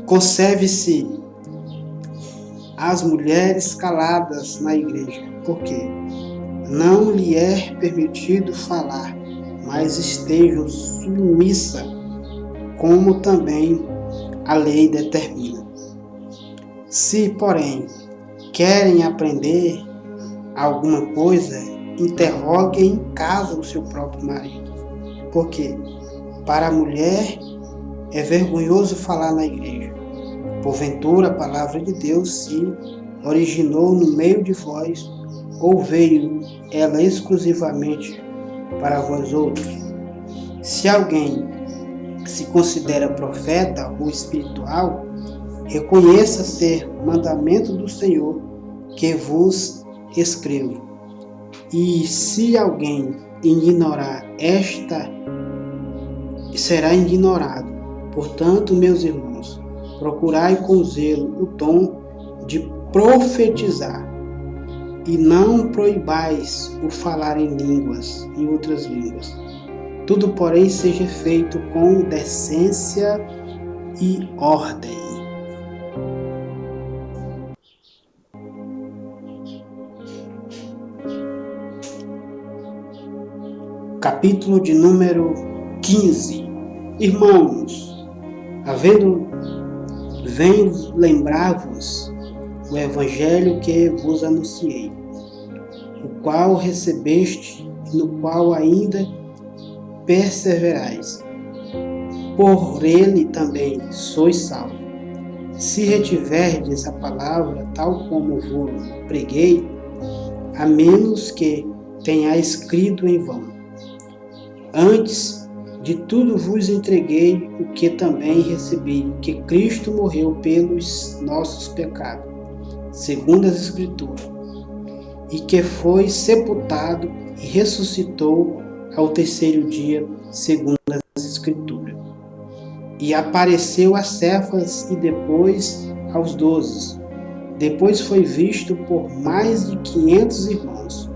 conserve-se as mulheres caladas na igreja, porque não lhe é permitido falar, mas estejam submissa, como também a lei determina. Se, porém, querem aprender alguma coisa, interroguem em casa o seu próprio marido, porque para a mulher é vergonhoso falar na igreja. Porventura a palavra de Deus se originou no meio de vós, ou veio ela exclusivamente para vós outros? Se alguém se considera profeta ou espiritual, reconheça ser mandamento do Senhor que vos escrevo. E se alguém ignorar esta, será ignorado. Portanto, meus irmãos, procurai com zelo o dom de profetizar, e não proibais o falar em línguas, em outras línguas. Tudo, porém, seja feito com decência e ordem. Capítulo de número 15. Irmãos, venho lembrar-vos o evangelho que vos anunciei, o qual recebeste e no qual ainda perseverais. Por ele também sois salvos, se retiverdes a palavra tal como vos preguei, a menos que tenhais crido em vão. Antes de tudo vos entreguei o que também recebi, que Cristo morreu pelos nossos pecados, segundo as Escrituras, e que foi sepultado e ressuscitou ao terceiro dia, segundo as Escrituras. E apareceu a Cefas e depois aos 12. Depois foi visto por mais de 500 irmãos,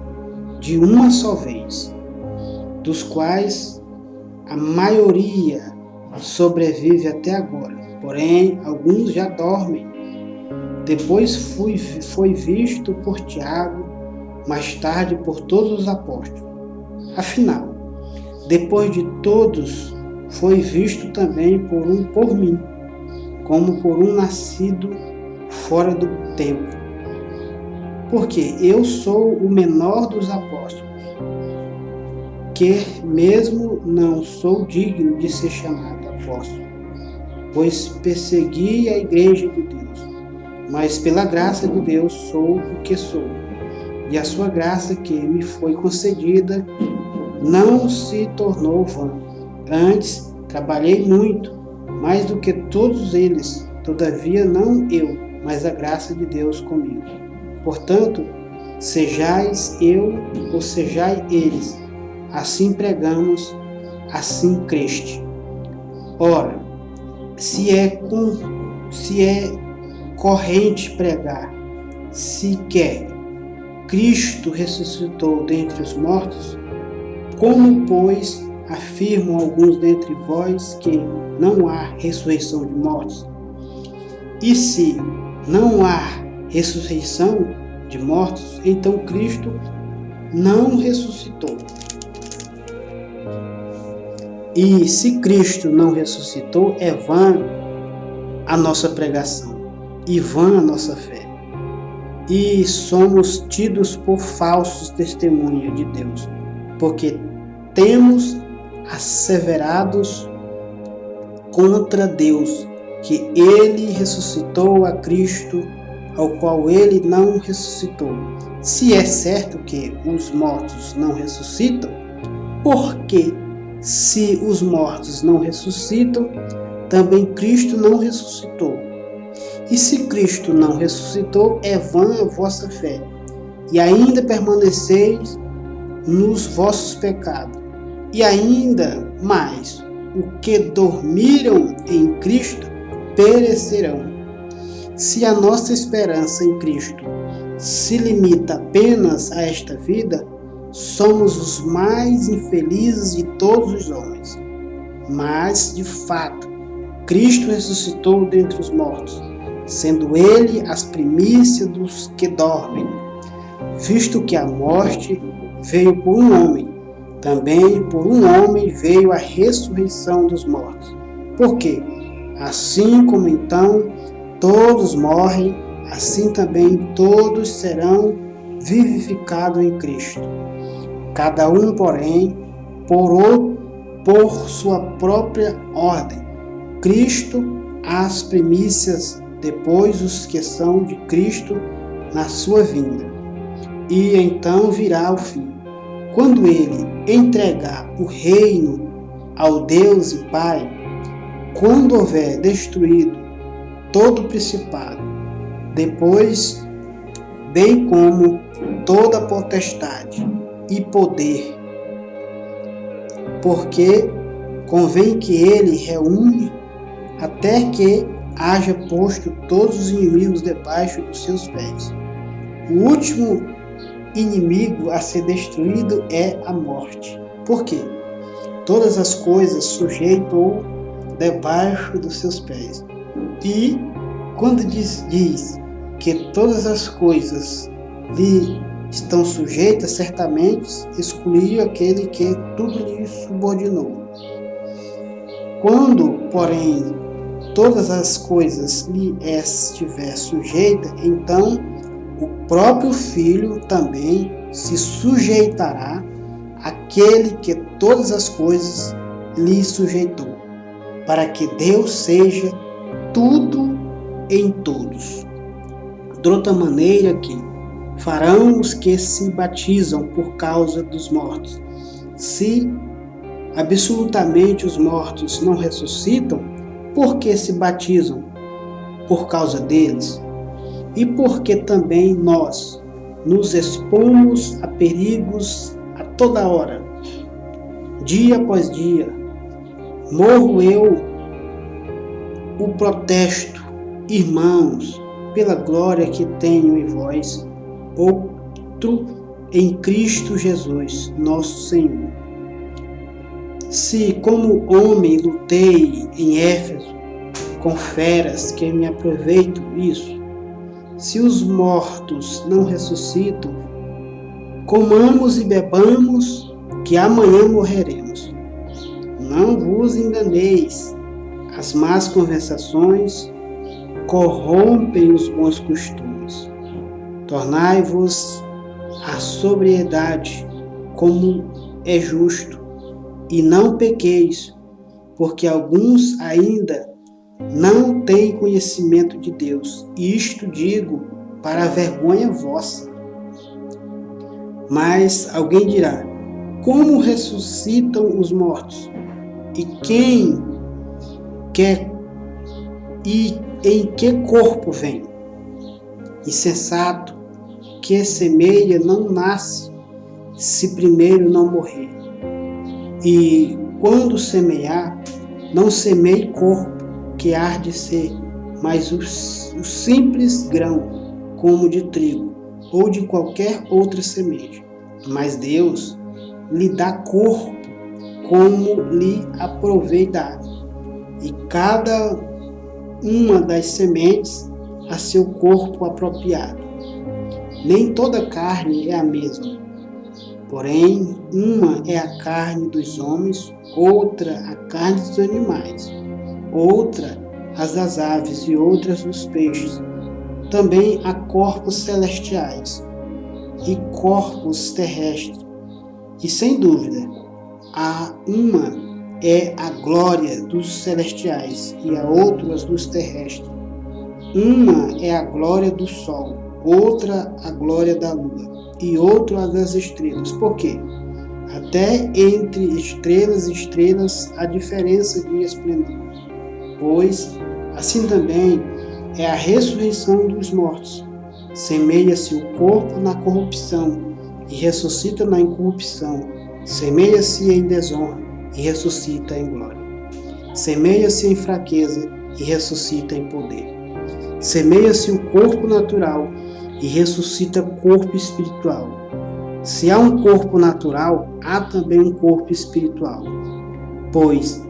de uma só vez, dos quais a maioria sobrevive até agora, porém alguns já dormem. Depois foi visto por Tiago, mais tarde por todos os apóstolos. Afinal, depois de todos, foi visto também por mim, como por um nascido fora do tempo. Porque eu sou o menor dos apóstolos, que mesmo não sou digno de ser chamado apóstolo, pois persegui a igreja de Deus. mas pela graça de Deus sou o que sou. E a sua graça que me foi concedida não se tornou vã. Antes, trabalhei muito, mais do que todos eles, todavia não eu, mas a graça de Deus comigo. Portanto, sejais eu ou sejai eles, assim pregamos, assim creste. Ora, se é corrente pregar, se quer Cristo ressuscitou dentre os mortos, como, pois, afirmam alguns dentre vós que não há ressurreição de mortos? E se não há ressurreição de mortos, então Cristo não ressuscitou. E se Cristo não ressuscitou, é vã a nossa pregação, e vã a nossa fé. E somos tidos por falsos testemunhas de Deus, porque temos asseverados contra Deus que Ele ressuscitou a Cristo, ao qual Ele não ressuscitou. Se é certo que os mortos não ressuscitam, por que, se os mortos não ressuscitam, também Cristo não ressuscitou? E se Cristo não ressuscitou, é vã a vossa fé, e ainda permaneceis nos vossos pecados. E ainda mais, o que dormiram em Cristo perecerão. Se a nossa esperança em Cristo se limita apenas a esta vida, somos os mais infelizes de todos os homens. Mas, de fato, Cristo ressuscitou dentre os mortos, sendo Ele as primícias dos que dormem. Visto que a morte veio por um homem, também por um homem veio a ressurreição dos mortos. Porque, assim como então todos morrem, assim também todos serão vivificados em Cristo. Cada um, porém, por sua própria ordem. Cristo as primícias, depois os que são de Cristo na sua vinda. E então virá o fim, quando Ele entregar o reino ao Deus e Pai, quando houver destruído todo o principado, depois, bem como toda potestade e poder, porque convém que Ele reúne até que haja posto todos os inimigos debaixo dos seus pés. O último inimigo a ser destruído é a morte. Por quê? Todas as coisas sujeitou debaixo dos seus pés. E quando diz que todas as coisas lhe estão sujeitas, certamente excluiu aquele que tudo lhe subordinou. Quando, porém, todas as coisas lhe estiver sujeita, então o próprio Filho também se sujeitará àquele que todas as coisas lhe sujeitou, para que Deus seja tudo em todos. De outra maneira que farão os que se batizam por causa dos mortos. Se absolutamente os mortos não ressuscitam, por que se batizam por causa deles? E porque também nós nos expomos a perigos a toda hora, dia após dia. Morro eu o protesto, irmãos, pela glória que tenho em vós, outro em Cristo Jesus, nosso Senhor. Se como homem lutei em Éfeso com feras, que me aproveito isso. Se os mortos não ressuscitam, comamos e bebamos, que amanhã morreremos. Não vos enganeis, as más conversações corrompem os bons costumes. Tornai-vos à sobriedade, como é justo, e não pequeis, porque alguns ainda não têm conhecimento de Deus. Isto digo para a vergonha vossa. Mas alguém dirá: como ressuscitam os mortos? E em que corpo vem? Insensato, que semeia não nasce, se primeiro não morrer. E quando semear, não semeie corpo, que há de ser, mas o simples grão, como de trigo, ou de qualquer outra semente. Mas Deus lhe dá corpo, como lhe aproveitar, e cada uma das sementes a seu corpo apropriado. Nem toda carne é a mesma, porém uma é a carne dos homens, outra a carne dos animais, outra as das aves e outras dos peixes. Também há corpos celestiais e corpos terrestres, e sem dúvida, a uma é a glória dos celestiais e a outra as dos terrestres. Uma é a glória do sol, outra a glória da lua, e outra a das estrelas. Por quê? Até entre estrelas e estrelas há diferença de esplendor. Pois, assim também é a ressurreição dos mortos. Semeia-se o corpo na corrupção e ressuscita na incorrupção. Semeia-se em desonra e ressuscita em glória. Semeia-se em fraqueza e ressuscita em poder. Semeia-se o corpo natural e ressuscita corpo espiritual. Se há um corpo natural, há também um corpo espiritual. Pois,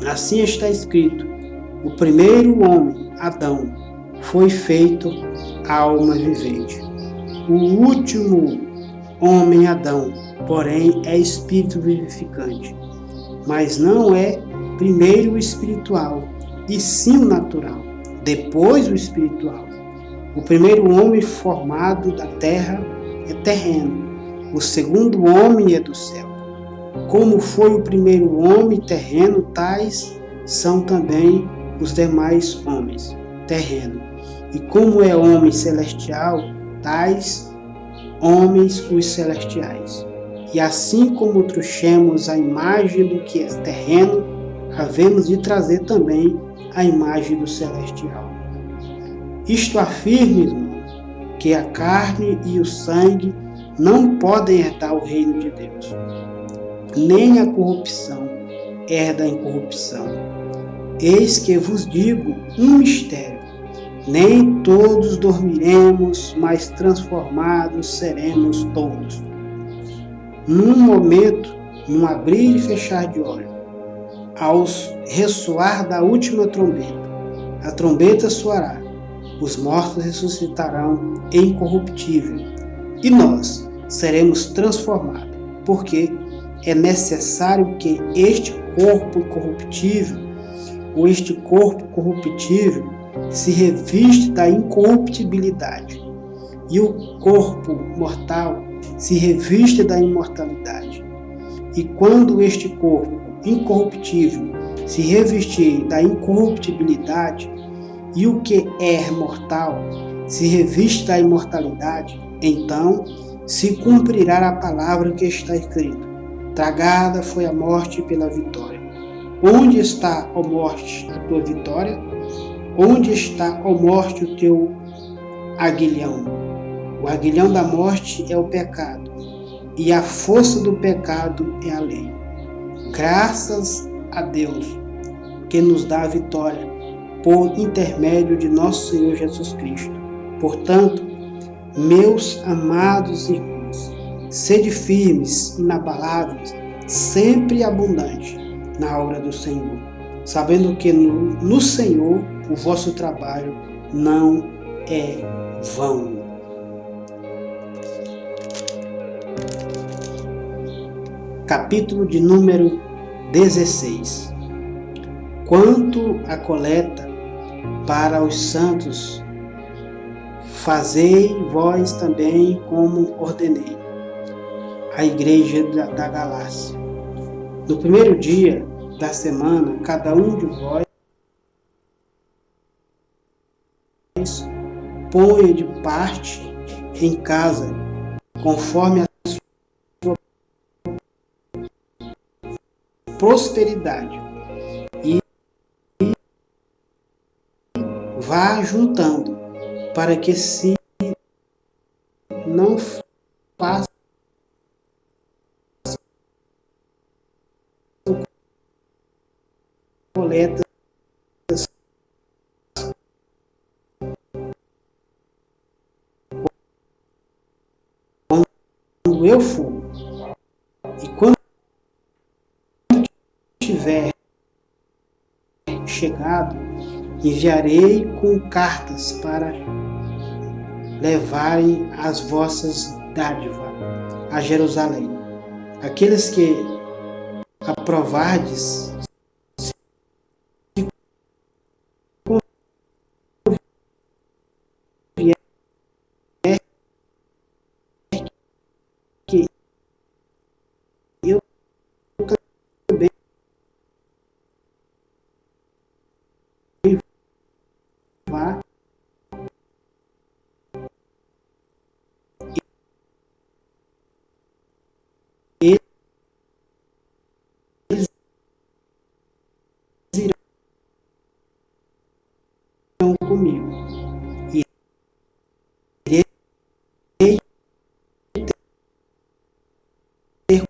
assim está escrito: o primeiro homem, Adão, foi feito alma vivente. O último homem, Adão, porém, é espírito vivificante. Mas não é primeiro o espiritual, e sim o natural, depois o espiritual. O primeiro homem formado da terra é terreno, o segundo homem é do céu. Como foi o primeiro homem terreno, tais são também os demais homens terreno. E como é homem celestial, tais homens os celestiais. E assim como trouxemos a imagem do que é terreno, havemos de trazer também a imagem do celestial. Isto afirma, irmão, que a carne e o sangue não podem herdar o reino de Deus, nem a corrupção herda a incorrupção. Eis que vos digo um mistério: nem todos dormiremos, mas transformados seremos todos. Num momento, num abrir e fechar de olhos, ao ressoar da última trombeta, a trombeta soará, os mortos ressuscitarão incorruptível, e nós seremos transformados, porque é necessário que este corpo corruptível, ou este corpo corruptível, se reviste da incorruptibilidade, e o corpo mortal se reviste da imortalidade. E quando este corpo incorruptível se revestir da incorruptibilidade, e o que é mortal se reviste da imortalidade, então se cumprirá a palavra que está escrita: tragada foi a morte pela vitória. Onde está, ó morte, a tua vitória? Onde está, ó morte, o teu aguilhão? O aguilhão da morte é o pecado, e a força do pecado é a lei. Graças a Deus, que nos dá a vitória por intermédio de nosso Senhor Jesus Cristo. Portanto, meus amados irmãos, sede firmes, inabaláveis, sempre abundantes na obra do Senhor, sabendo que no Senhor o vosso trabalho não é vão. Capítulo de número 16. Quanto à coleta para os santos, fazei vós também como ordenei a igreja da Galácia. No primeiro dia da semana, cada um de vós ponha de parte em casa, conforme a sua prosperidade, e vá juntando, para que se não faça coletas quando eu for, e quando tiver chegado, enviarei com cartas para levarem as vossas dádivas a Jerusalém. Aqueles que aprovardes, que eu também vá e eles irão comigo, e irei ter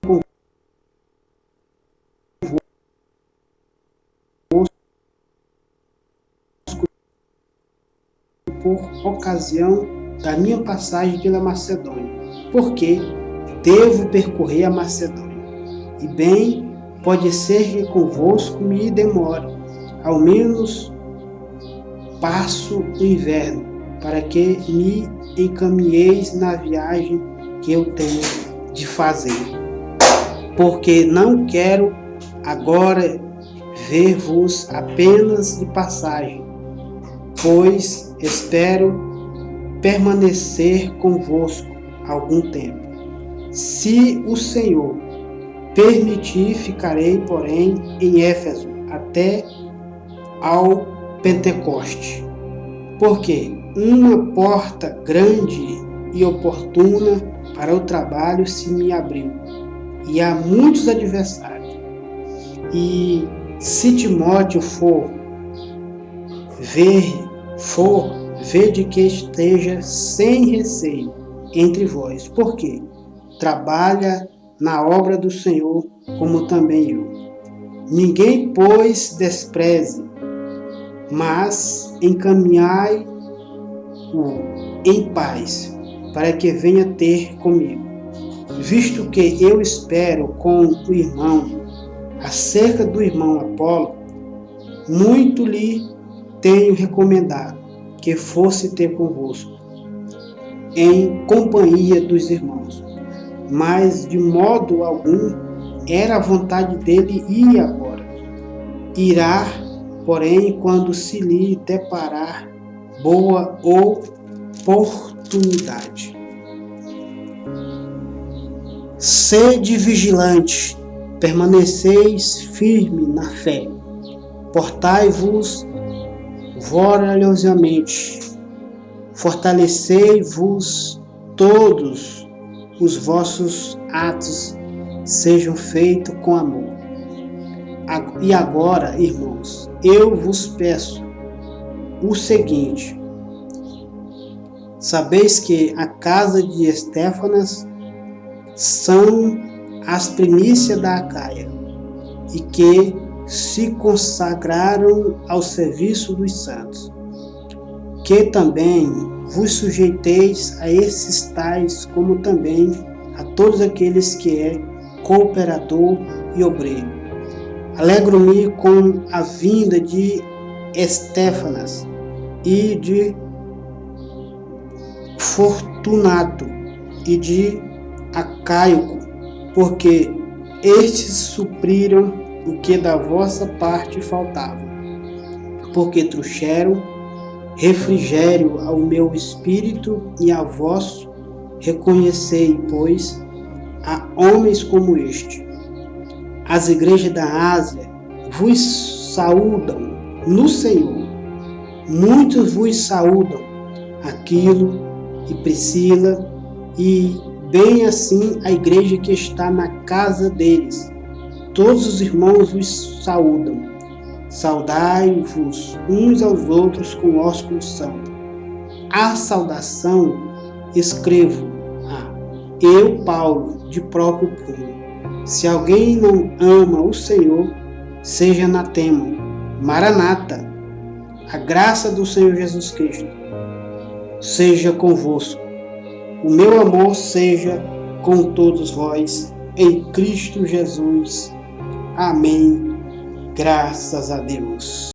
convosco por ocasião da minha passagem pela Macedônia, porque devo percorrer a Macedônia. E bem, pode ser que convosco me demore, ao menos passo o inverno, para que me encaminheis na viagem que eu tenho de fazer. Porque não quero agora ver-vos apenas de passagem, pois espero permanecer convosco algum tempo. Se o Senhor permitir, ficarei, porém, em Éfeso até ao Pentecoste, porque uma porta grande e oportuna para o trabalho se me abriu, e há muitos adversários. E se Timóteo for, vede que esteja sem receio entre vós, porque trabalha na obra do Senhor, como também eu. Ninguém, pois, despreze, mas encaminhai-o em paz, para que venha ter comigo. Visto que eu espero com o irmão, acerca do irmão Apolo, muito lhe tenho recomendado que fosse ter convosco, em companhia dos irmãos. Mas de modo algum era a vontade dele ir agora. Irá, porém, quando se lhe deparar boa oportunidade. Sede vigilante, permaneceis firme na fé, portai-vos valerosamente, fortalecei-vos todos os vossos atos sejam feitos com amor. E agora, irmãos, eu vos peço o seguinte: sabeis que a casa de Estéfanas são as primícias da Acaia, e que se consagraram ao serviço dos santos, que também vos sujeiteis a esses tais, como também a todos aqueles que é cooperador e obreiro. Alegro-me com a vinda de Estéfanas e de Fortunato e de Acaico, porque estes supriram o que da vossa parte faltava, porque trouxeram refrigério ao meu espírito e a vós. Reconhecei, pois, a homens como este. As igrejas da Ásia vos saúdam no Senhor. Muitos vos saúdam, Aquilo e Priscila, e bem assim a igreja que está na casa deles. Todos os irmãos vos saúdam. Saudai-vos uns aos outros com ósculo santo. A saudação escrevo eu, Paulo, de próprio punho. Se alguém não ama o Senhor, seja anatema. Maranata. A graça do Senhor Jesus Cristo seja convosco. O meu amor seja com todos vós, em Cristo Jesus. Amém. Graças a Deus.